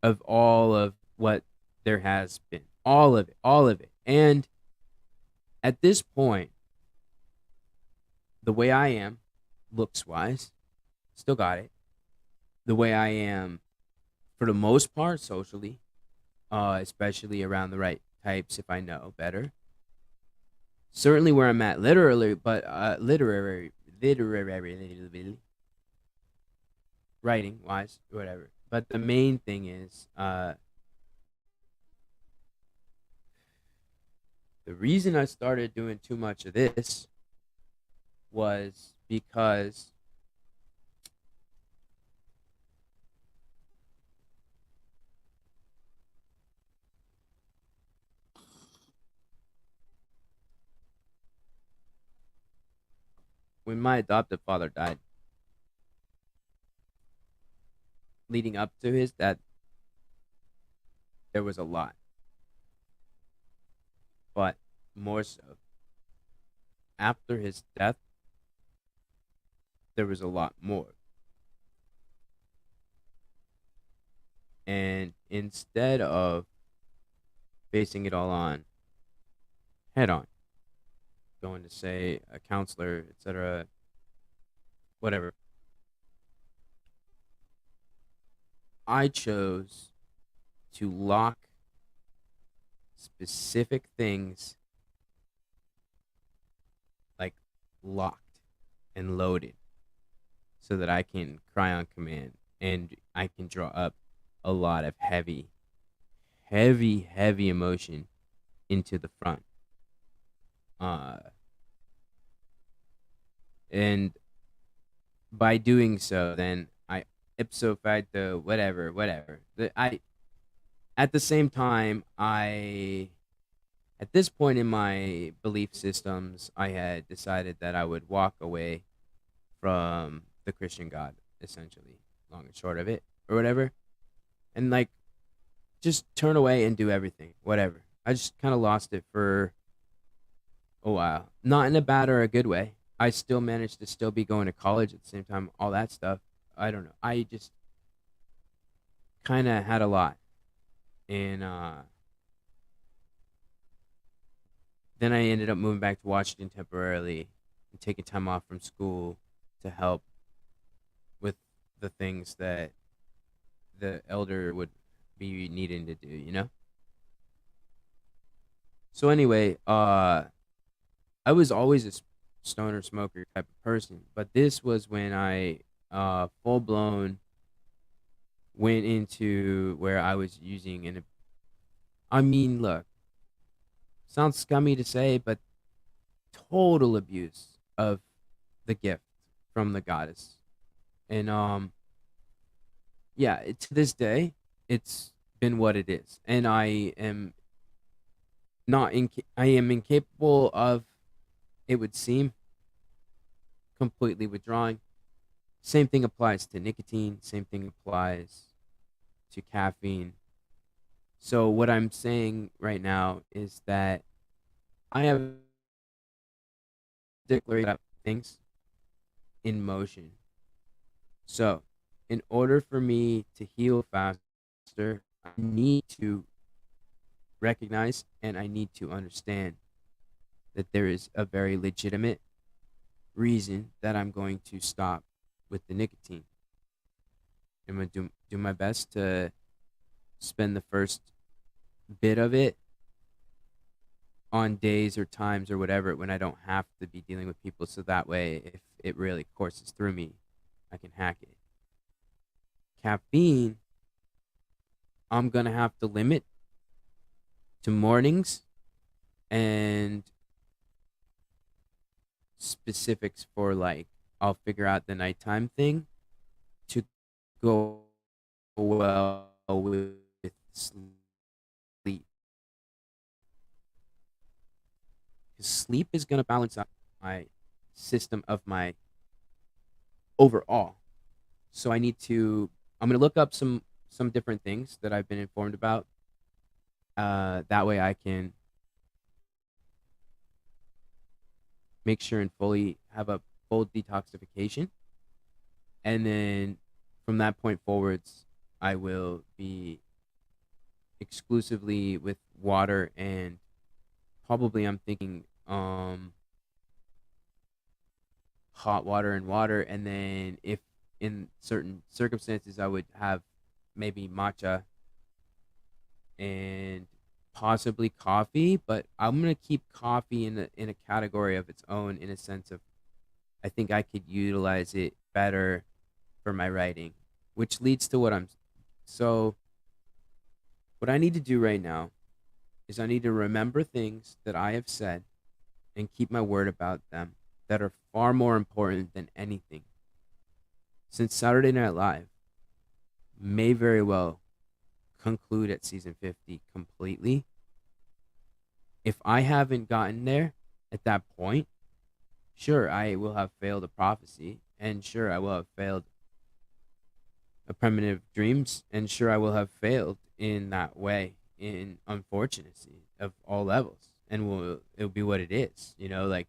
of all of what there has been. All of it, all of it. And at this point, the way I am, looks wise, still got it. The way I am, for the most part, socially, especially around the right types, if I know better. Certainly where I'm at, literally, but literary, writing wise, whatever. But the main thing is, the reason I started doing too much of this was because when my adoptive father died, leading up to his death, there was a lot, but more so after his death, there was a lot more. And instead of facing it all on head on, going to say a counselor, etc., whatever, I chose to lock specific things, like locked and loaded, so that I can cry on command and I can draw up a lot of heavy emotion into the front. Uh, and by doing so, then I ipso facto, whatever. At the same time, at this point in my belief systems, I had decided that I would walk away from the Christian God, essentially, long and short of it, or whatever, and like just turn away and do everything, whatever. I just kind of lost it for a while, not in a bad or a good way. I still managed to still be going to college at the same time, all that stuff. I don't know. I just kind of had a lot, and then I ended up moving back to Washington temporarily and taking time off from school to help with the things that the elder would be needing to do, you know? So anyway, I was always a stoner smoker type of person, but this was when I full blown went into where I was using an I mean, look, sounds scummy to say, but total abuse of the gift from the goddess. And yeah, to this day, it's been what it is. And I am incapable of, it would seem, completely withdrawing. Same thing applies to nicotine, same thing applies to caffeine. So what I'm saying right now is that I have stickler about things in motion. So, in order for me to heal faster, I need to recognize and I need to understand that there is a very legitimate reason that I'm going to stop with the nicotine. I'm going to do my best to spend the first bit of it on days or times or whatever when I don't have to be dealing with people, so that way if it really courses through me, I can hack it. Caffeine, I'm going to have to limit to mornings and specifics for like I'll figure out the nighttime thing to go well with sleep. Because sleep is going to balance out my system of my overall. So I'm going to look up some different things that I've been informed about. That way I can make sure and fully have a full detoxification. And then from that point forwards, I will be exclusively with water, and probably I'm thinking hot water and water, and then if in certain circumstances I would have maybe matcha and possibly coffee, but I'm gonna keep coffee in a category of its own, in a sense of I think I could utilize it better for my writing, which leads to what I need to do right now is I need to remember things that I have said and keep my word about them that are far more important than anything. Since Saturday Night Live may very well conclude at season 50 completely, if I haven't gotten there at that point, sure, I will have failed a prophecy, and sure, I will have failed a primitive dreams, and sure, I will have failed in that way, in unfortunacy of all levels, and it'll be what it is, like,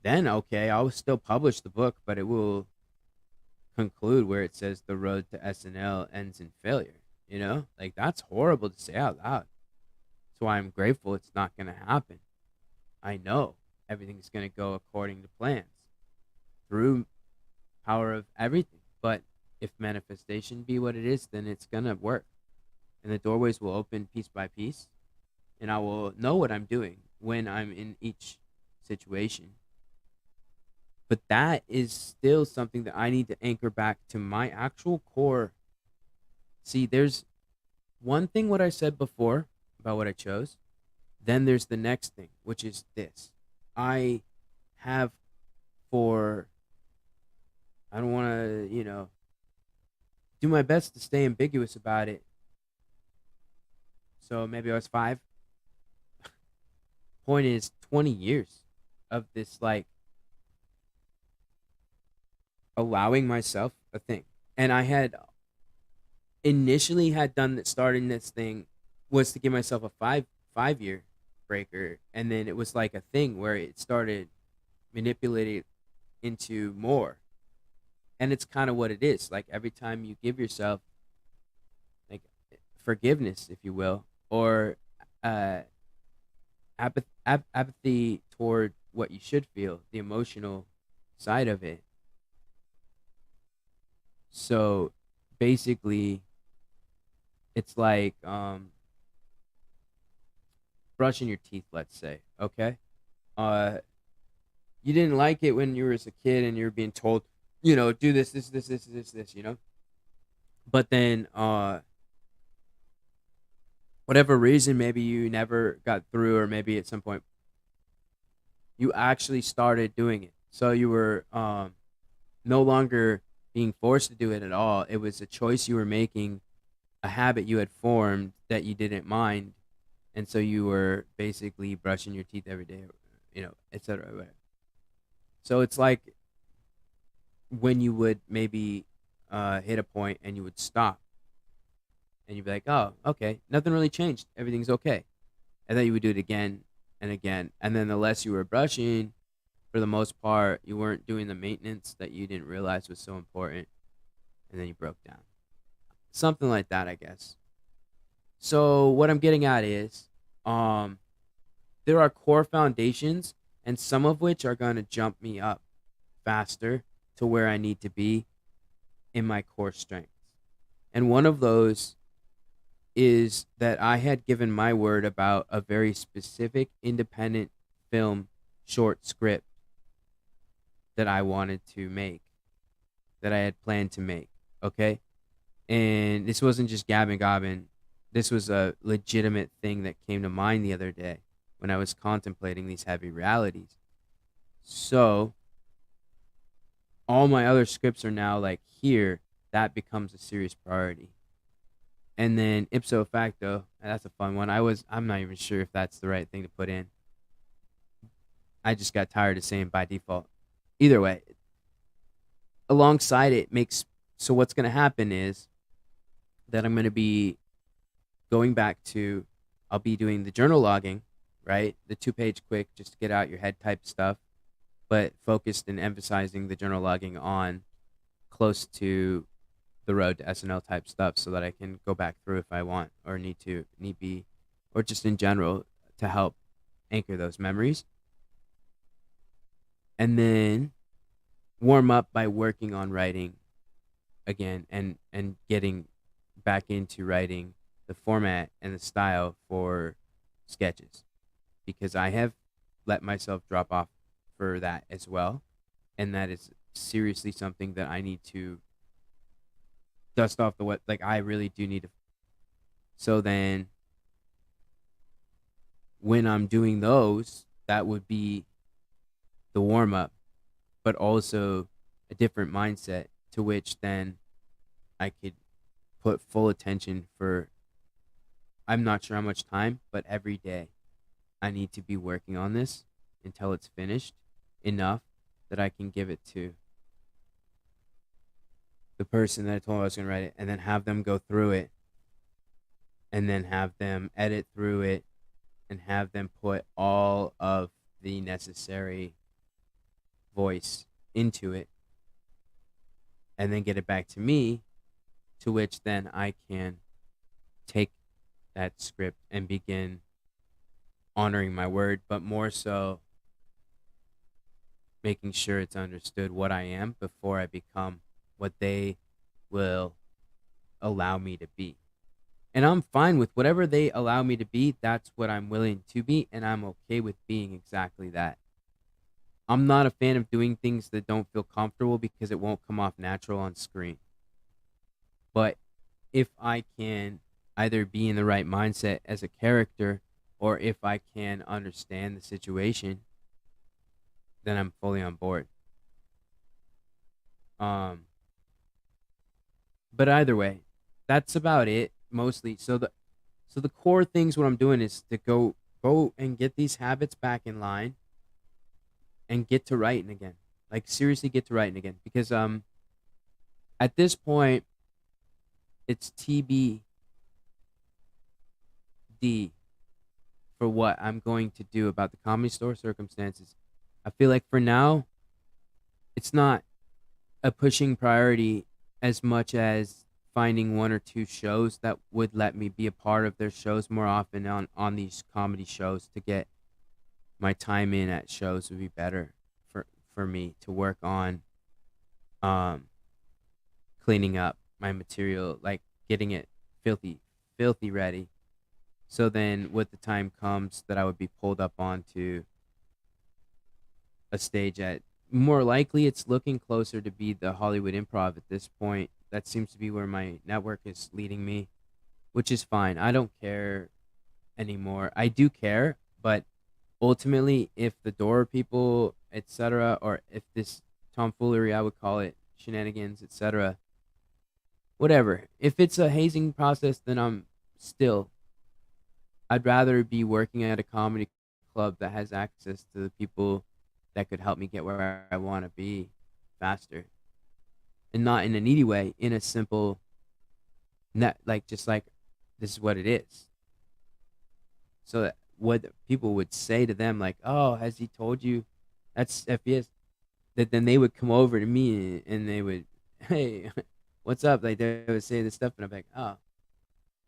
then, okay, I'll still publish the book, but it will conclude where it says the road to SNL ends in failure, like, that's horrible to say out loud. That's why I'm grateful it's not going to happen. I know everything's going to go according to plans through power of everything. But if manifestation be what it is, then it's going to work. And the doorways will open piece by piece. And I will know what I'm doing when I'm in each situation. But that is still something that I need to anchor back to my actual core. See, there's one thing what I said before about what I chose. Then there's the next thing, which is this. I have I don't want to, do my best to stay ambiguous about it. So maybe I was 5. Point is 20 years of this, like, allowing myself a thing. And I had initially starting this thing was to give myself a 5-year breaker, and then it was like a thing where it started manipulating into more. And it's kind of what it is. Like, every time you give yourself, like, forgiveness, if you will, or apathy toward what you should feel, the emotional side of it. So basically, it's like brushing your teeth, let's say, okay? You didn't like it when you were as a kid and you were being told, do this, But then, whatever reason, maybe you never got through, or maybe at some point you actually started doing it. So you were no longer being forced to do it at all. It was a choice you were making, a habit you had formed that you didn't mind. And so you were basically brushing your teeth every day, etc. So it's like when you would maybe hit a point and you would stop. And you'd be like, oh, okay, nothing really changed. Everything's okay. And then you would do it again and again. And then the less you were brushing, for the most part, you weren't doing the maintenance that you didn't realize was so important, and then you broke down. Something like that, I guess. So what I'm getting at is, um, there are core foundations, and some of which are going to jump me up faster to where I need to be in my core strengths. And one of those is that I had given my word about a very specific independent film short script that I wanted to make, that I had planned to make. Okay. And this wasn't just gabbing gobbing. This was a legitimate thing that came to mind the other day when I was contemplating these heavy realities. So all my other scripts are now like here. That becomes a serious priority. And then ipso facto, and that's a fun one. I'm not even sure if that's the right thing to put in. I just got tired of saying by default. Either way, alongside it makes, so what's going to happen is that I'm going to be going back to, I'll be doing the journal logging, right? The 2-page quick, just to get out your head type stuff, but focused and emphasizing the journal logging on close to the road to SNL type stuff, so that I can go back through if I want or need be, or just in general to help anchor those memories. And then warm up by working on writing again, and getting back into writing the format and the style for sketches, because I have let myself drop off for that as well, and that is seriously something that I need to dust off the what, like I really do need to. So then when I'm doing those, that would be the warm up, but also a different mindset to which then I could put full attention for, I'm not sure how much time, but every day I need to be working on this until it's finished enough that I can give it to the person that I told I was going to write it, and then have them go through it, and then have them edit through it, and have them put all of the necessary voice into it, and then get it back to me, to which then I can take that script and begin honoring my word, but more so making sure it's understood what I am before I become what they will allow me to be. And I'm fine with whatever they allow me to be. That's what I'm willing to be, and I'm okay with being exactly that. I'm not a fan of doing things that don't feel comfortable, because it won't come off natural on screen. But if I can either be in the right mindset as a character, or if I can understand the situation, then I'm fully on board. But either way, that's about it mostly. So the core things, what I'm doing is to go and get these habits back in line, and get to writing again. Like seriously get to writing again, because at this point it's TBD for what I'm going to do about the Comedy Store circumstances. I feel like for now it's not a pushing priority as much as finding 1 or 2 shows that would let me be a part of their shows more often on these comedy shows, to get my time in at shows would be better for me to work on cleaning up my material, like getting it filthy ready. So then when the time comes that I would be pulled up onto a stage at, more likely it's looking closer to be the Hollywood Improv at this point. That seems to be where my network is leading me, which is fine. I don't care anymore. I do care, but ultimately, if the door people, etc., or if this tomfoolery, I would call it shenanigans, etc., whatever, if it's a hazing process, then I'd rather be working at a comedy club that has access to the people that could help me get where I want to be faster. And not in a needy way, in a simple, like just like this is what it is. So that what people would say to them, like, oh, has he told you That's FPS. That then they would come over to me and they would, hey, what's up? Like they would say this stuff, and I'm like, oh,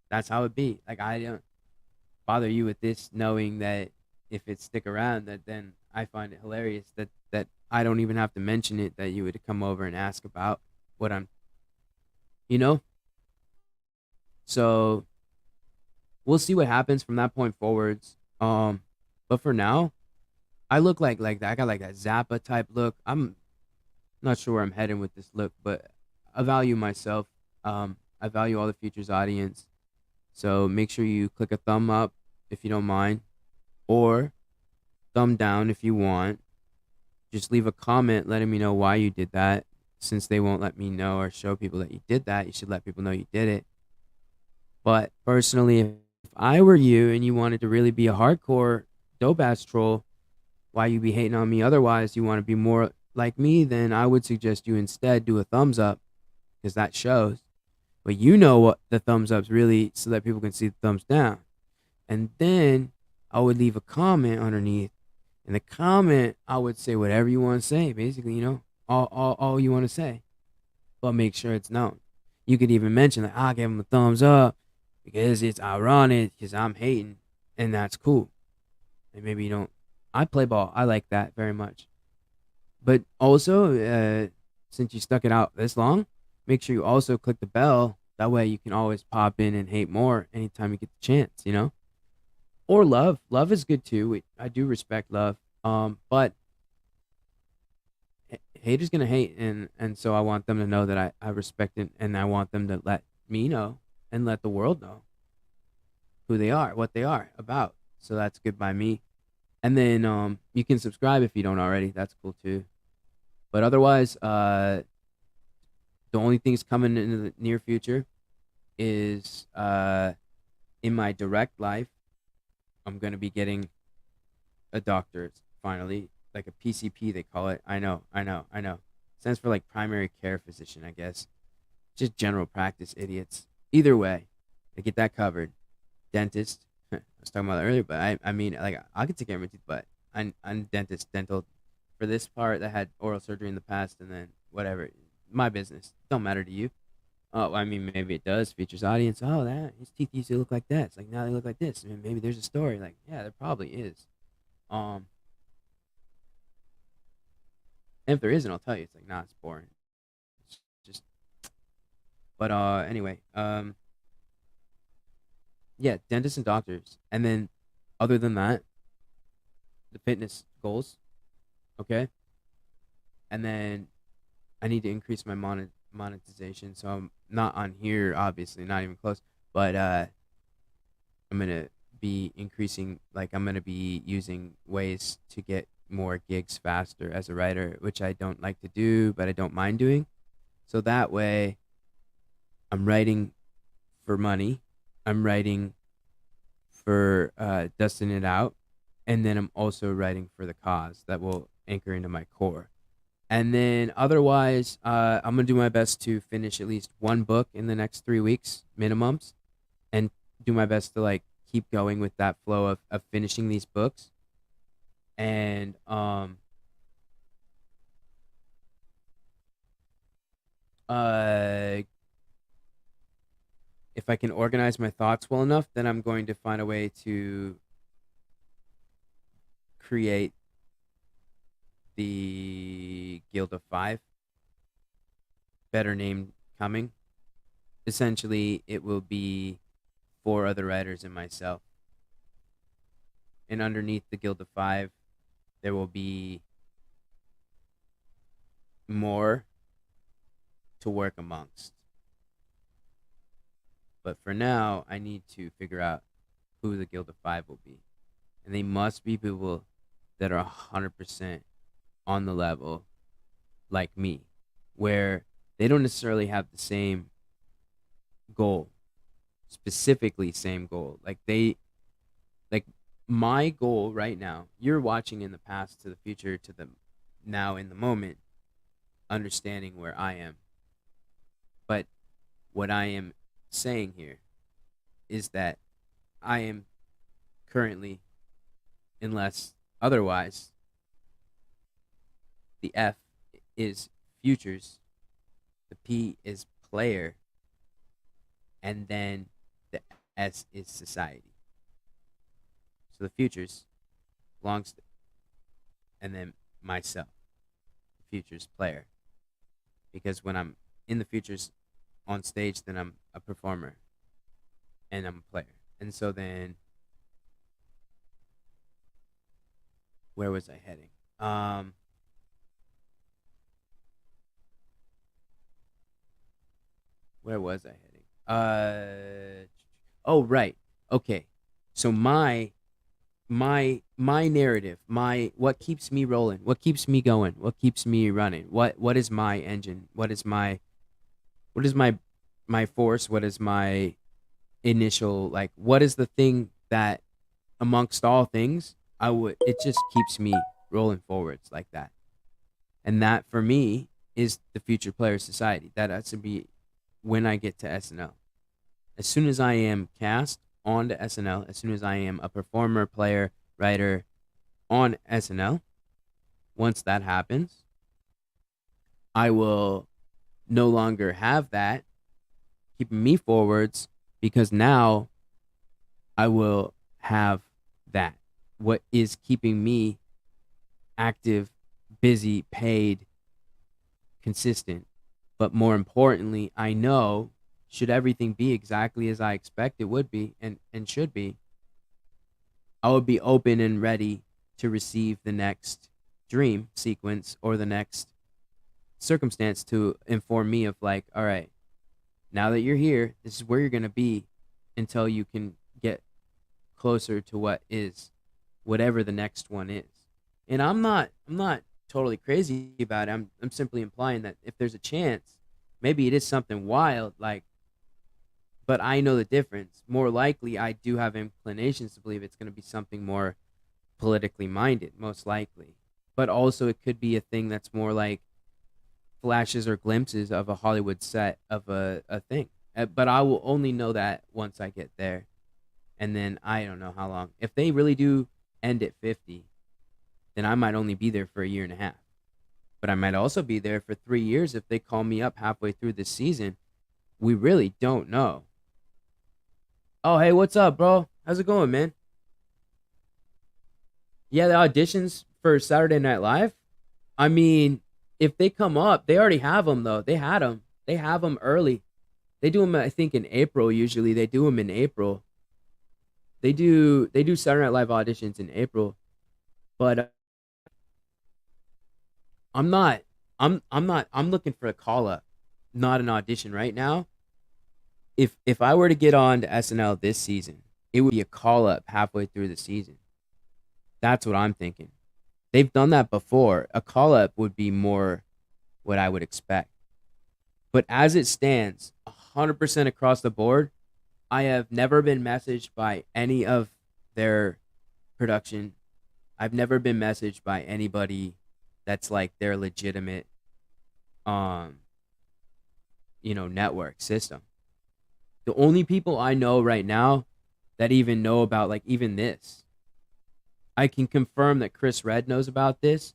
that's how it be. Like I don't bother you with this, knowing that if it stick around, that then I find it hilarious that I don't even have to mention it. That you would come over and ask about what I'm, you know. So we'll see what happens from that point forwards. But for now, I look like that. I got like that Zappa type look. I'm not sure where I'm heading with this look, but I value myself. I value all the Futures audience. So make sure you click a thumb up if you don't mind, or thumb down if you want. Just leave a comment letting me know why you did that. Since they won't let me know or show people that you did that, you should let people know you did it. But personally, if I were you and you wanted to really be a hardcore dope ass troll, why you be hating on me otherwise, you want to be more like me, then I would suggest you instead do a thumbs up, because that shows. But you know what the thumbs up's really, so that people can see the thumbs down. And then I would leave a comment underneath. In the comment, I would say whatever you want to say, basically, all you want to say. But make sure it's known. You could even mention, like, I gave him a thumbs up because it's ironic, because I'm hating, and that's cool. And maybe you don't. I play ball. I like that very much. But also, since you stuck it out this long, make sure you also click the bell. That way you can always pop in and hate more anytime you get the chance, Or love. Love is good too. I do respect love. But hate is gonna hate, and so I want them to know that I respect it, and I want them to let me know and let the world know who they are, what they are about. So that's good by me. And then you can subscribe if you don't already. That's cool too. But otherwise, the only things coming in the near future is in my direct life, I'm gonna be getting a doctorate finally, like a PCP they call it. I know. Stands for like primary care physician, I guess. Just general practice idiots. Either way, they get that covered. Dentist. I was talking about that earlier, but I mean, like, I could take care of my teeth, but I'm dentist, dental. For this part, that had oral surgery in the past, and then whatever. My business. Don't matter to you. Oh, I mean, maybe it does. Features audience. Oh, that his teeth used to look like that. It's like now they look like this. I mean, maybe there's a story. Like, yeah, there probably is. Um, and if there isn't, I'll tell you. It's like, nah, it's boring. It's just. But anyway, yeah, dentists and doctors, and then other than that, the fitness goals. Okay, and then I need to increase my monetization. So I'm not on here, obviously, not even close. But I'm gonna be increasing. Like, I'm gonna be using ways to get more gigs faster as a writer, which I don't like to do, but I don't mind doing. So that way, I'm writing for money. I'm writing for dusting it out, and then I'm also writing for the cause that will anchor into my core. And then otherwise, I'm gonna do my best to finish at least one book in the next 3 weeks minimums, and do my best to like keep going with that flow of finishing these books. And uh if I can organize my thoughts well enough, then I'm going to find a way to create the Guild of Five. Better name coming. Essentially, it will be 4 other writers and myself. And underneath the Guild of Five, there will be more to work amongst. But for now, I need to figure out who the Guild of Five will be. And they must be people that are 100% on the level like me, where they don't necessarily have the same goal, specifically same goal. Like my goal right now, you're watching in the past to the future to the now in the moment, understanding where I am. But what I am saying here is that I am currently, unless otherwise, The F is futures, the P is player, and then the S is society. So the futures belongs to, and then myself, the futures player. Because when I'm in the futures on stage, then I'm a performer and I'm a player. And so then, where was I heading? Where was I heading? Oh, right. Okay. So my narrative, my what keeps me rolling, what keeps me going, what keeps me running, what is my engine, what is my force, what is my initial, like, what is the thing that amongst all things I would, it just keeps me rolling forwards like that. And that for me is the Future Player Society. That has to be when I get to SNL. As soon as I am cast onto SNL, as soon as I am a performer, player, writer on SNL, once that happens, I will no longer have that keeping me forwards, because now I will have that. What is keeping me active, busy, paid, consistent. But more importantly, I know, should everything be exactly as I expect it would be and should be, I would be open and ready to receive the next dream sequence or the next circumstance to inform me of, like, all right, now that you're here, this is where you're going to be until you can get closer to what is whatever the next one is. And I'm not totally crazy about it. I'm simply implying that if there's a chance, maybe it is something wild, like, but I know the difference. More likely, I do have inclinations to believe it's going to be something more politically minded, most likely. But also, it could be a thing that's more like flashes or glimpses of a Hollywood set of a thing. But I will only know that once I get there. And then I don't know how long. If they really do end at 50, then I might only be there for a year and a half. But I might also be there for 3 years if they call me up halfway through this season. We really don't know. Oh, hey, what's up, bro? How's it going, man? Yeah, the auditions for Saturday Night Live. I mean, if they come up, they already have them, though. They had them. They have them early. They do them, I think, in April. Usually, they do them in April. They do Saturday Night Live auditions in April, but I'm not. I'm not. I'm looking for a call up, not an audition right now. If I were to get on to SNL this season, it would be a call up halfway through the season. That's what I'm thinking. They've done that before. A call up would be more what I would expect. But as it stands, 100% across the board, I have never been messaged by any of their production. I've never been messaged by anybody that's like their legitimate um network system. The only people I know right now that even know about, like, even this, I can confirm that Chris Red knows about this,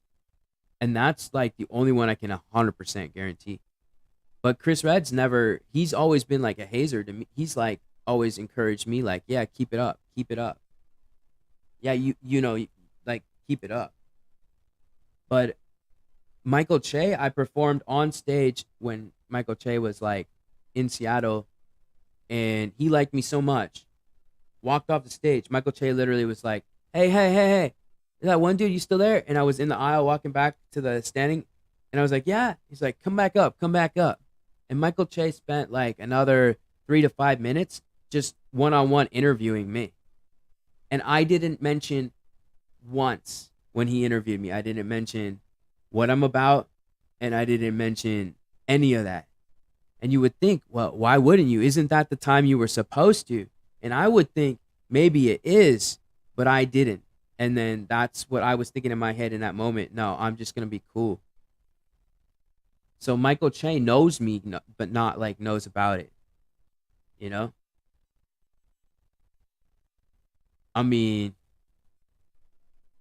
and that's like the only one I can 100% guarantee. But Chris Red's never, he's always been like a hazer to me. He's like always encouraged me, like, yeah, keep it up, keep it up. Yeah, like, keep it up. But Michael Che, I performed on stage when Michael Che was like in Seattle, and he liked me so much. Walked off the stage. Michael Che literally was like, "Hey, hey, hey, hey, is that one dude? You still there?" And I was in the aisle walking back to the standing, and I was like, "Yeah." He's like, "Come back up, come back up." And Michael Che spent like another 3 to 5 minutes just one on one interviewing me. And I didn't mention once when he interviewed me, I didn't mention what I'm about, and I didn't mention any of that. And you would think, well, why wouldn't you? Isn't that the time you were supposed to? And I would think maybe it is, but I didn't. And then that's what I was thinking in my head in that moment. No, I'm just going to be cool. So Michael Che knows me, but not like knows about it. You know? I mean,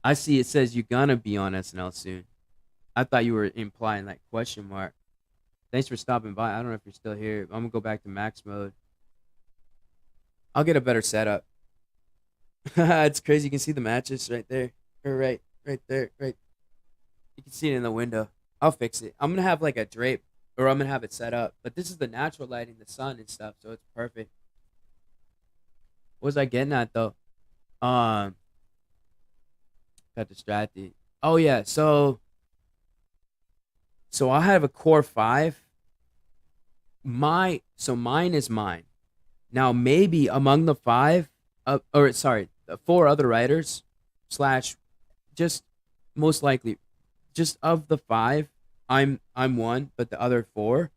I see it says you're going to be on SNL soon. I thought you were implying like question mark. Thanks for stopping by. I don't know if you're still here. I'm gonna go back to max mode. I'll get a better setup. It's crazy. You can see the matches right there, or right there, right. You can see it in the window. I'll fix it. I'm gonna have like a drape, or I'm gonna have it set up. But this is the natural lighting, the sun and stuff, so it's perfect. What was I getting at though? Um, got distracted. Oh yeah, so I have a core five. Mine is mine. Now maybe among the five, or sorry, the four other writers, slash, just most likely, just of the five, I'm one, but the other four,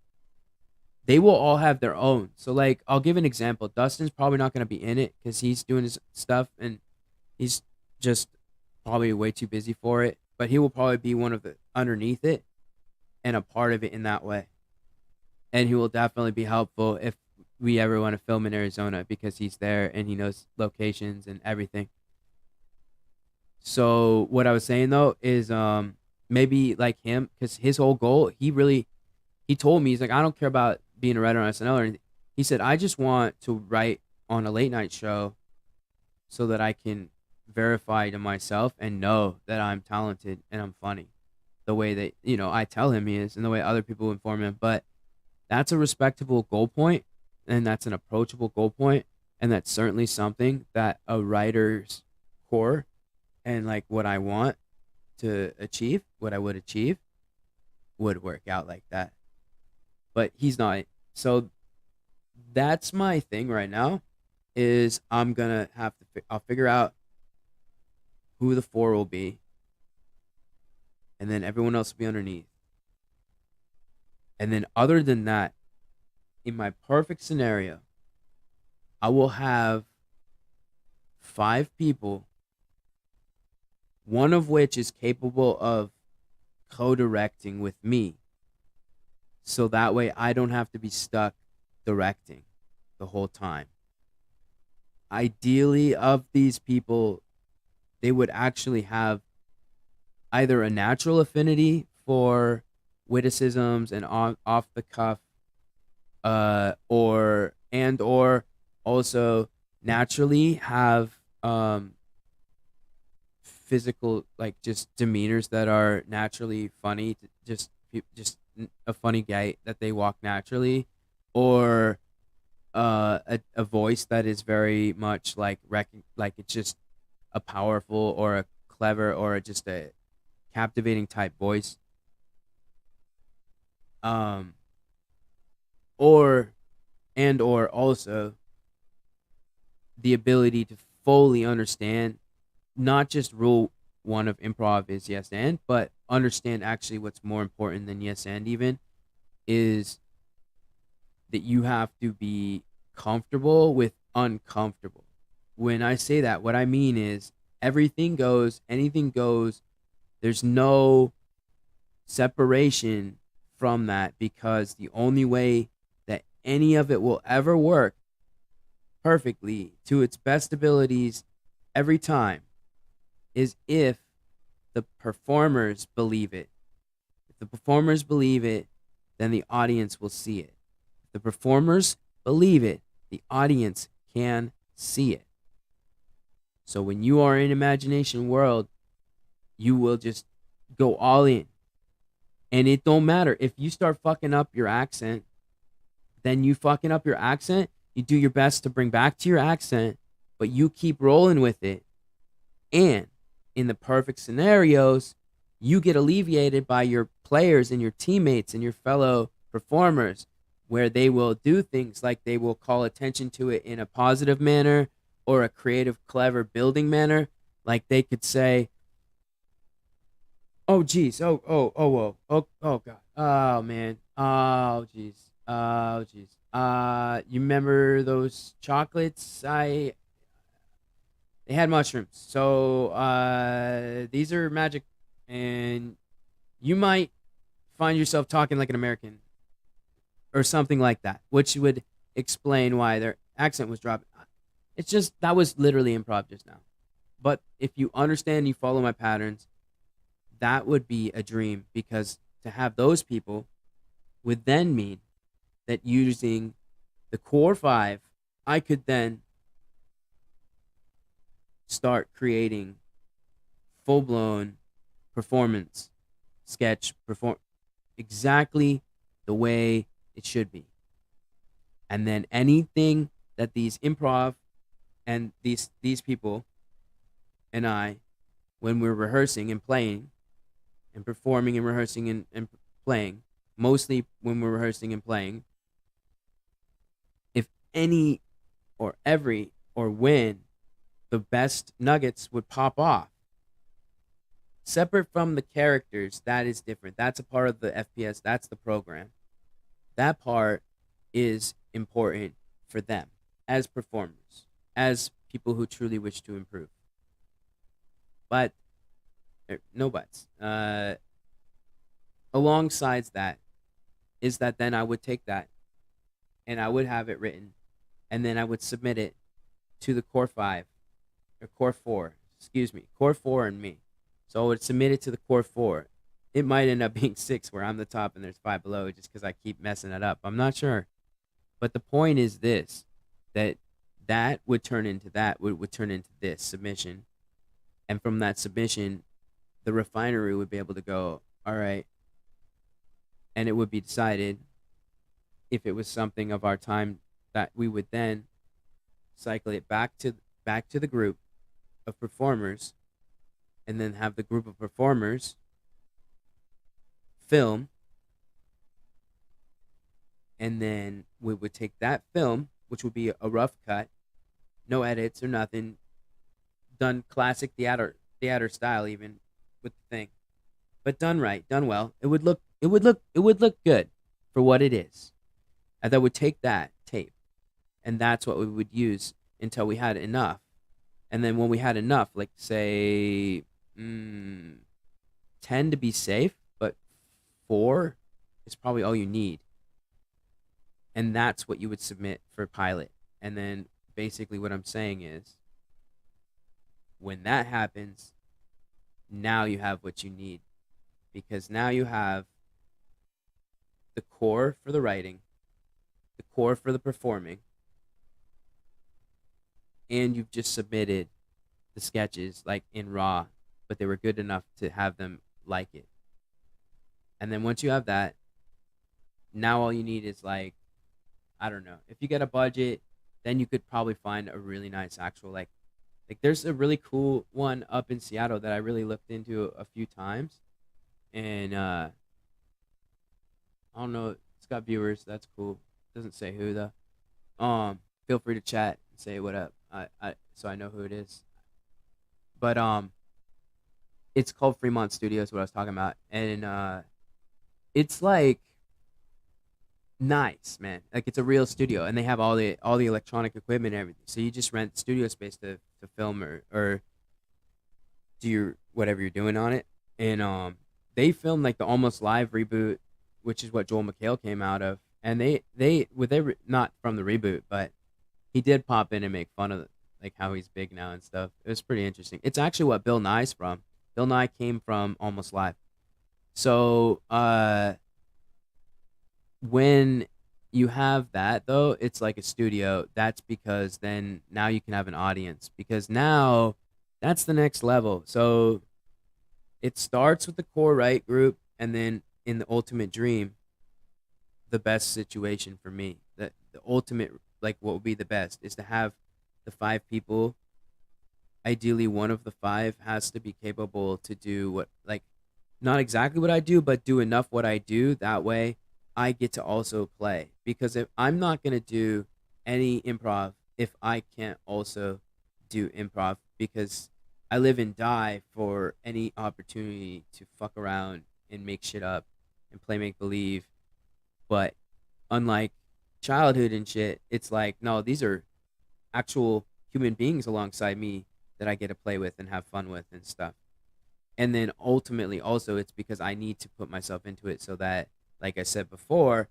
they will all have their own. So like, I'll give an example. Dustin's probably not gonna be in it because he's doing his stuff and he's just probably way too busy for it. But he will probably be one of the underneath it and a part of it in that way. And he will definitely be helpful if we ever want to film in Arizona because he's there and he knows locations and everything. So what I was saying though is maybe like him, because his whole goal, he told me, he's like, I don't care about being a writer on SNL or anything. He said, I just want to write on a late night show so that I can verify to myself and know that I'm talented and I'm funny the way that, I tell him he is and the way other people inform him. But that's a respectable goal point, and that's an approachable goal point, and that's certainly something that a writer's core and like what I want to achieve, what I would achieve, would work out like that. But he's not. So that's my thing right now is I'm gonna have to I'll figure out who the four will be, and then everyone else will be underneath. And then other than that, in my perfect scenario, I will have five people, one of which is capable of co-directing with me. So that way I don't have to be stuck directing the whole time. Ideally, of these people, they would actually have either a natural affinity for witticisms and off the cuff, or also naturally have physical, like, just demeanors that are naturally funny, just a funny guy that they walk naturally, or a voice that is very much like it's just a powerful or a clever or just a captivating type voice. um or also the ability to fully understand not just rule one of improv is yes and, but understand actually what's more important than yes and even is that you have to be comfortable with uncomfortable. When I say that, what I mean is everything goes, anything goes. There's no separation from that, because the only way that any of it will ever work perfectly to its best abilities every time is if the performers believe it. If the performers believe it, then the audience will see it. If the performers believe it, the audience can see it. So when you are in imagination world, you will just go all in. And it don't matter if you start fucking up your accent, then you fucking up your accent. You do your best to bring back to your accent, but you keep rolling with it. And in the perfect scenarios, you get alleviated by your players and your teammates and your fellow performers, where they will do things like they will call attention to it in a positive manner or a creative, clever building manner. Like they could say, oh, geez. Whoa. Oh, God. Oh, man. Oh, geez. Oh, geez. You remember those chocolates? They had mushrooms. So, these are magic, and you might find yourself talking like an American or something like that, which would explain why their accent was dropping. It's just, that was literally improv just now. But if you understand, you follow my patterns, that would be a dream, because to have those people would then mean that using the core five, I could then start creating full blown performance sketch perform exactly the way it should be. And then anything that these improv and these people and I, when we're rehearsing and playing and performing and rehearsing and playing, mostly when we're rehearsing and playing, if any or every or when the best nuggets would pop off, separate from the characters, that is different. That's a part of the FPS. That's the program. That part is important for them as performers, as people who truly wish to improve. But no buts. Alongside that is that then I would take that and I would have it written, and then I would submit it to the core five or core four. Excuse me, core four and me. So I would submit it to the core four. It might end up being six, where I'm the top and there's five below, just because I keep messing it up. I'm not sure. But the point is this: that would turn into would turn into this submission, and from that submission, the refinery would be able to go, all right, and it would be decided if it was something of our time, that we would then cycle it back to the group of performers, and then have the group of performers film, and then we would take that film, which would be a rough cut, no edits or nothing, done classic theater style, even with the thing, but done right, done well. It would look good for what it is. And then would take that tape, and that's what we would use until we had enough. And then when we had enough, like say 10 to be safe, but 4 is probably all you need. And that's what you would submit for pilot. And then basically what I'm saying is, when that happens, now you have what you need, because now you have the core for the writing, the core for the performing, and you've just submitted the sketches like in raw, but they were good enough to have them like it. And then once you have that, now all you need is, like, I don't know, if you get a budget, then you could probably find a really nice actual, like there's a really cool one up in Seattle that I really looked into a few times, and I don't know, it's got viewers, that's cool. Doesn't say who though. Feel free to chat and say what up. So I know who it is. But it's called Fremont Studios, what I was talking about, and it's like nice, man. Like, it's a real studio, and they have all the electronic equipment and everything. So you just rent studio space to film or do your whatever you're doing on it. And they filmed like the Almost Live reboot, which is what Joel McHale came out of. And they not from the reboot, but he did pop in and make fun of like how he's big now and stuff. It was pretty interesting. It's actually what Bill Nye's from. Bill Nye came from Almost Live. So when you have that though, it's like a studio. That's because then now you can have an audience, because now that's the next level. So it starts with the core right group, and then in the ultimate dream, the best situation for me, the ultimate, like, what would be the best is to have the 5 people. Ideally one of the 5 has to be capable to do what, like, not exactly what I do, but do enough what I do. That way I get to also play, because if I'm not going to do any improv if I can't also do improv, because I live and die for any opportunity to fuck around and make shit up and play make believe. But unlike childhood and shit, it's like, no, these are actual human beings alongside me that I get to play with and have fun with and stuff. And then ultimately also it's because I need to put myself into it, so that, like I said before,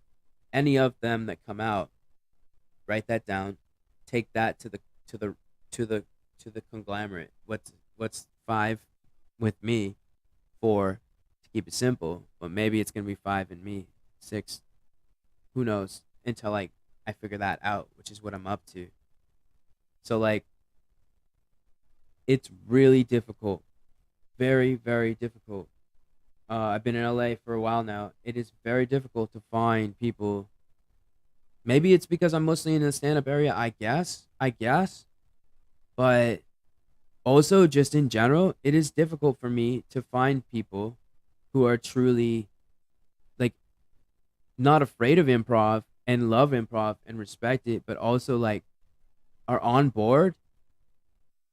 any of them that come out, write that down, take that to the conglomerate. What's 5 with me, 4 to keep it simple, but maybe it's gonna be 5 and me, 6. Who knows? Until like I figure that out, which is what I'm up to. So like it's really difficult, very very difficult. I've been in LA for a while now. It is very difficult to find people. Maybe it's because I'm mostly in the stand up area, I guess. But also, just in general, it is difficult for me to find people who are truly like not afraid of improv and love improv and respect it, but also like are on board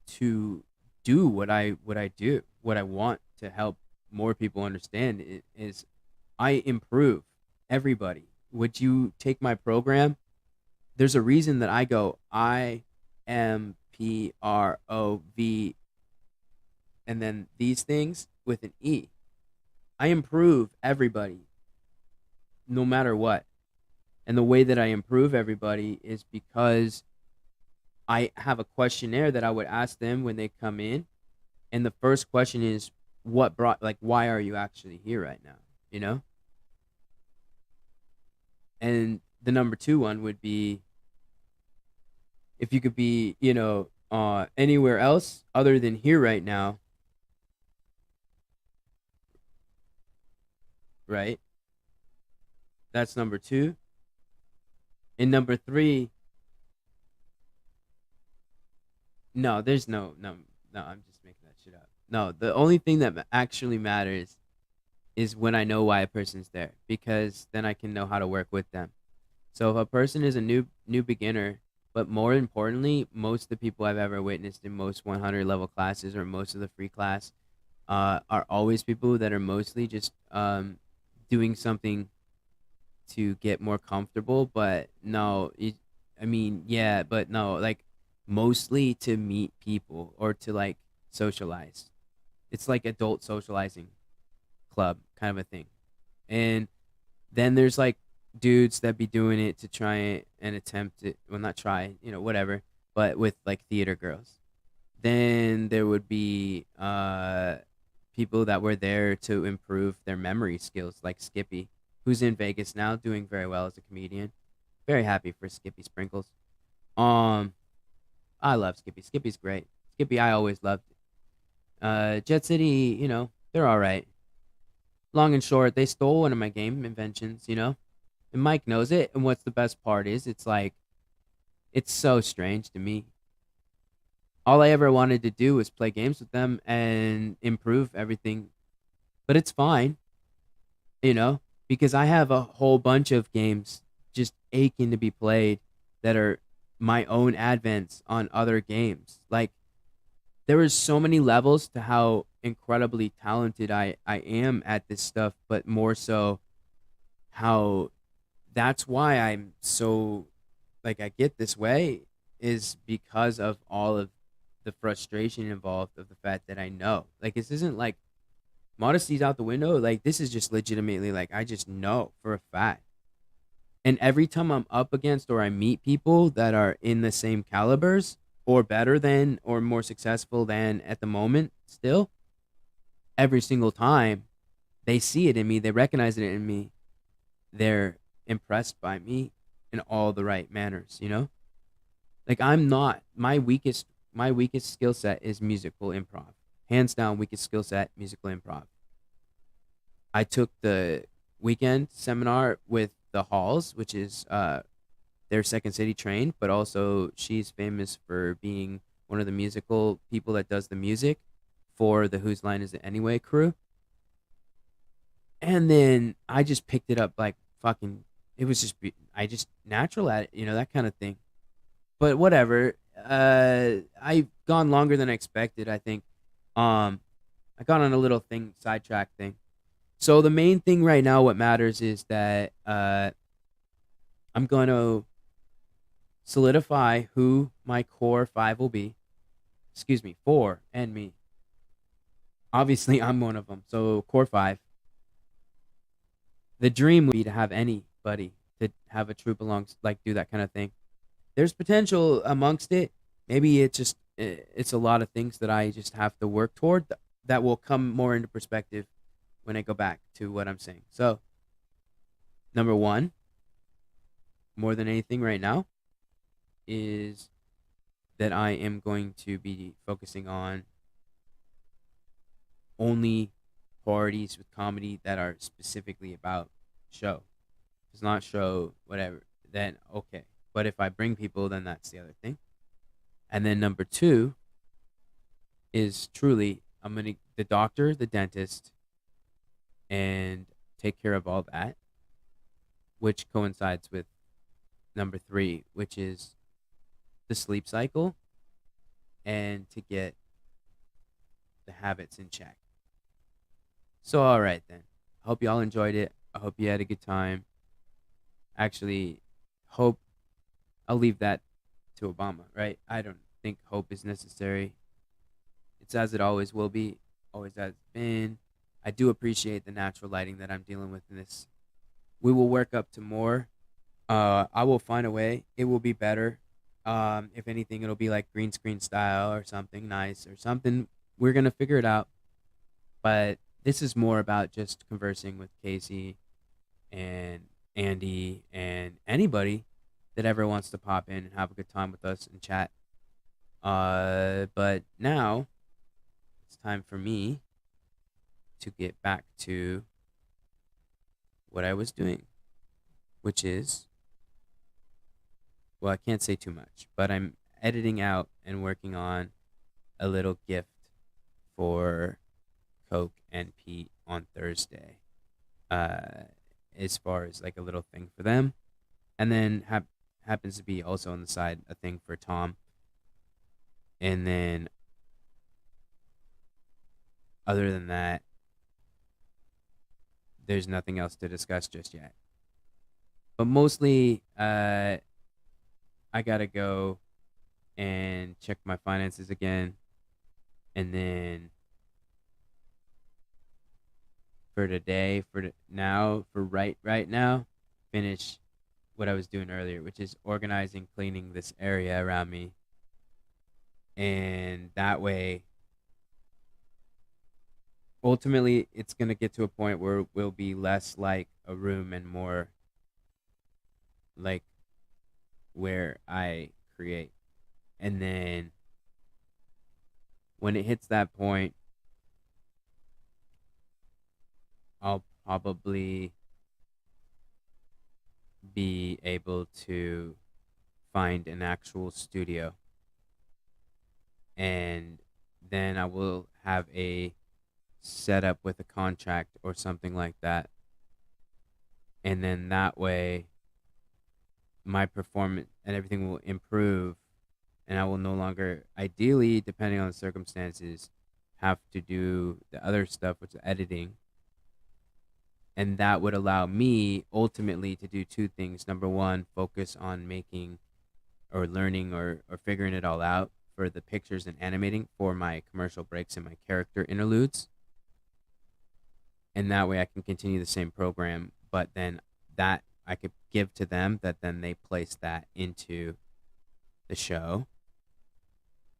to do what I do, what I want to help more people understand is I improve everybody. Would you take my program? There's a reason that I go IMPROV and then these things with an E. I improve everybody no matter what. And the way that I improve everybody is because I have a questionnaire that I would ask them when they come in. And the first question is, what brought, like, why are you actually here right now? You know? And the number 2 one would be, if you could be, anywhere else other than here right now, right? That's number 2. And number 3, no, there's no, I'm just making that shit up. No, the only thing that actually matters is when I know why a person's there, because then I can know how to work with them. So if a person is a new beginner, but more importantly, most of the people I've ever witnessed in most 100 level classes or most of the free class are always people that are mostly just doing something to get more comfortable, but no, yeah, but no, like mostly to meet people or to like socialize. It's like adult socializing club kind of a thing. And then there's like dudes that be doing it to try it and attempt it. Well, not try, whatever, but with like theater girls. Then there would be people that were there to improve their memory skills, like Skippy, who's in Vegas now, doing very well as a comedian. Very happy for Skippy Sprinkles. I love Skippy. Skippy's great. Skippy, I always loved. Jet City, they're all right. Long and short, they stole one of my game inventions, and Mike knows it. And what's the best part is, it's like, it's so strange to me. All I ever wanted to do was play games with them and improve everything, but it's fine, because I have a whole bunch of games just aching to be played that are my own advents on other games. Like, there is so many levels to how incredibly talented I am at this stuff, but more so how that's why I'm so, like, I get this way is because of all of the frustration involved of the fact that I know. Like, this isn't like modesty's out the window. Like, this is just legitimately like, I just know for a fact. And every time I'm up against or I meet people that are in the same calibers or better than or more successful than at the moment still, every single time they see it in me, they recognize it in me, they're impressed by me in all the right manners, Like, I'm not, my weakest skill set is musical improv. Hands down, weakest skill set, musical improv. I took the weekend seminar with the Halls, which is their Second City trained, but also she's famous for being one of the musical people that does the music for the Whose Line Is It Anyway crew. And then I just picked it up like fucking, it was just, I just natural at it, that kind of thing. But whatever, I've gone longer than I expected, I think. I got on a little sidetrack thing. So the main thing right now, what matters is that I'm going to solidify who my core 5 will be. 4 and me. Obviously, I'm one of them. So core 5. The dream would be to have anybody to have a troupe like do that kind of thing. There's potential amongst it. Maybe it's a lot of things that I just have to work toward that will come more into perspective when I go back to what I'm saying. So, number one, more than anything right now, is that I am going to be focusing on only parties with comedy that are specifically about show. If it's not show, whatever, then okay. But if I bring people, then that's the other thing. And then number two is truly I'm gonna the doctor, the dentist, and take care of all that, which coincides with number three, which is the sleep cycle and to get the habits in check. So, all right then. I hope y'all enjoyed it. I hope you had a good time. Actually, hope I'll leave that to Obama, right? I don't think hope is necessary. It's as it always will be, always has been. I do appreciate the natural lighting that I'm dealing with in this. We will work up to more. I will find a way. It will be better. If anything, it'll be like green screen style or something nice or something. We're gonna figure it out. But this is more about just conversing with Casey and Andy and anybody that ever wants to pop in and have a good time with us and chat. But now it's time for me to get back to what I was doing, which is, well, I can't say too much, but I'm editing out and working on a little gift for Coke and Pete on Thursday. As far as like a little thing for them, and then happens to be also on the side a thing for Tom. And then other than that, there's nothing else to discuss just yet. But mostly, I gotta go and check my finances again, and then for today, for right now, finish what I was doing earlier, which is organizing, cleaning this area around me, and that way, ultimately, it's gonna get to a point where it will be less like a room and more like where I create. And then when it hits that point, I'll probably be able to find an actual studio. And then I will have a setup with a contract or something like that. And then that way, my performance and everything will improve, and I will no longer, ideally, depending on the circumstances, have to do the other stuff, which is editing. And that would allow me ultimately to do two things. Number one, focus on making or learning or figuring it all out for the pictures and animating for my commercial breaks and my character interludes. And that way I can continue the same program, but then that I could give to them, that then they place that into the show.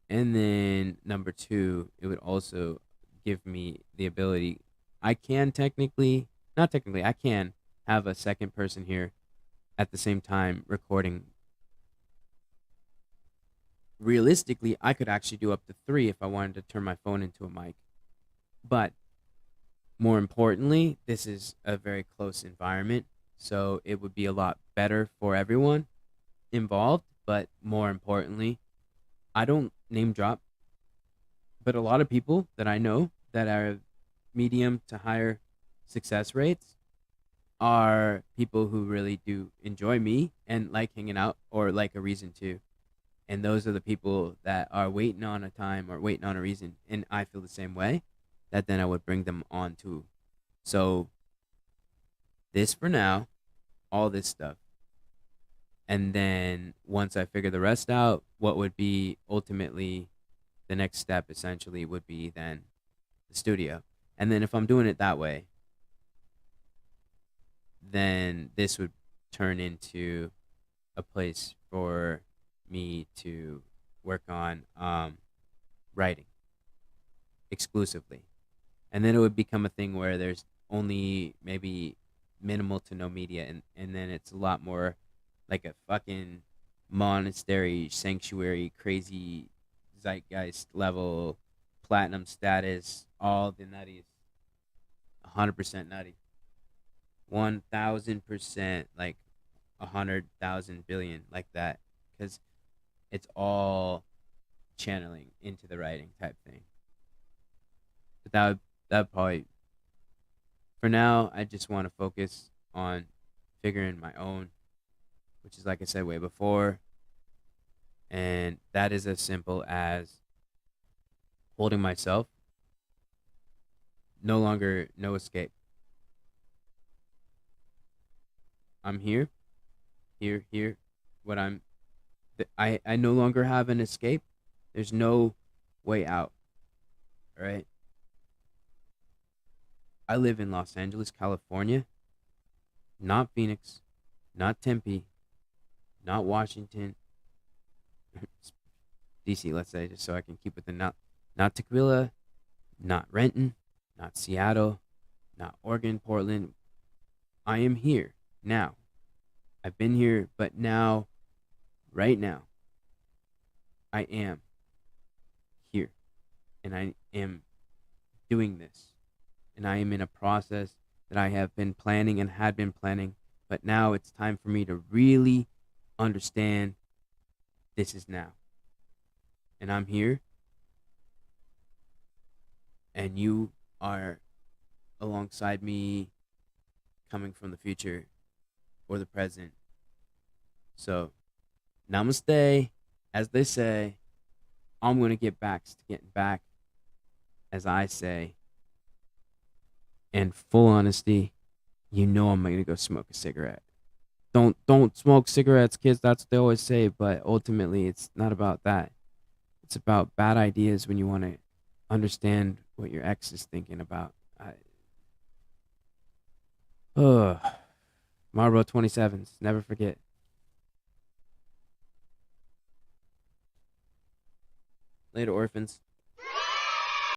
And then number two, it would also give me the ability, I can I can have a second person here at the same time recording. Realistically, I could actually do up to three if I wanted to turn my phone into a mic. But more importantly, this is a very close environment, so it would be a lot better for everyone involved. But more importantly, I don't name drop, but a lot of people that I know that are medium to higher success rates are people who really do enjoy me and like hanging out or like a reason to. And those are the people that are waiting on a time or waiting on a reason. And I feel the same way, that then I would bring them on to. So this for now, all this stuff. And then once I figure the rest out, what would be ultimately the next step essentially would be then the studio. And then if I'm doing it that way, then this would turn into a place for me to work on writing exclusively. And then it would become a thing where there's only maybe minimal to no media, and then it's a lot more like a fucking monastery sanctuary crazy zeitgeist level platinum status, all the nutties, 100% nutty, 1000%, like 100,000 billion, like that, because it's all channeling into the writing type thing. But that would probably, for now, I just want to focus on figuring my own, which is like I said way before, and that is as simple as holding myself, no longer no escape. I'm here, here. What I no longer have an escape. There's no way out. All right. I live in Los Angeles, California, not Phoenix, not Tempe, not Washington, DC, let's say, just so I can keep with the not Tequila, not Renton, not Seattle, not Oregon, Portland. I am here now. I've been here, but now, right now, I am here, and I am doing this, and I am in a process that I have been planning and had been planning, but now it's time for me to really understand this is now. And I'm here, and you are alongside me, coming from the future or the present. So, namaste, as they say. I'm going to get back to getting back, as I say. And full honesty, you know I'm going to go smoke a cigarette. Don't smoke cigarettes, kids. That's what they always say, but ultimately it's not about that. It's about bad ideas when you want to understand what your ex is thinking about. Marlboro 27s, never forget. Later, orphans.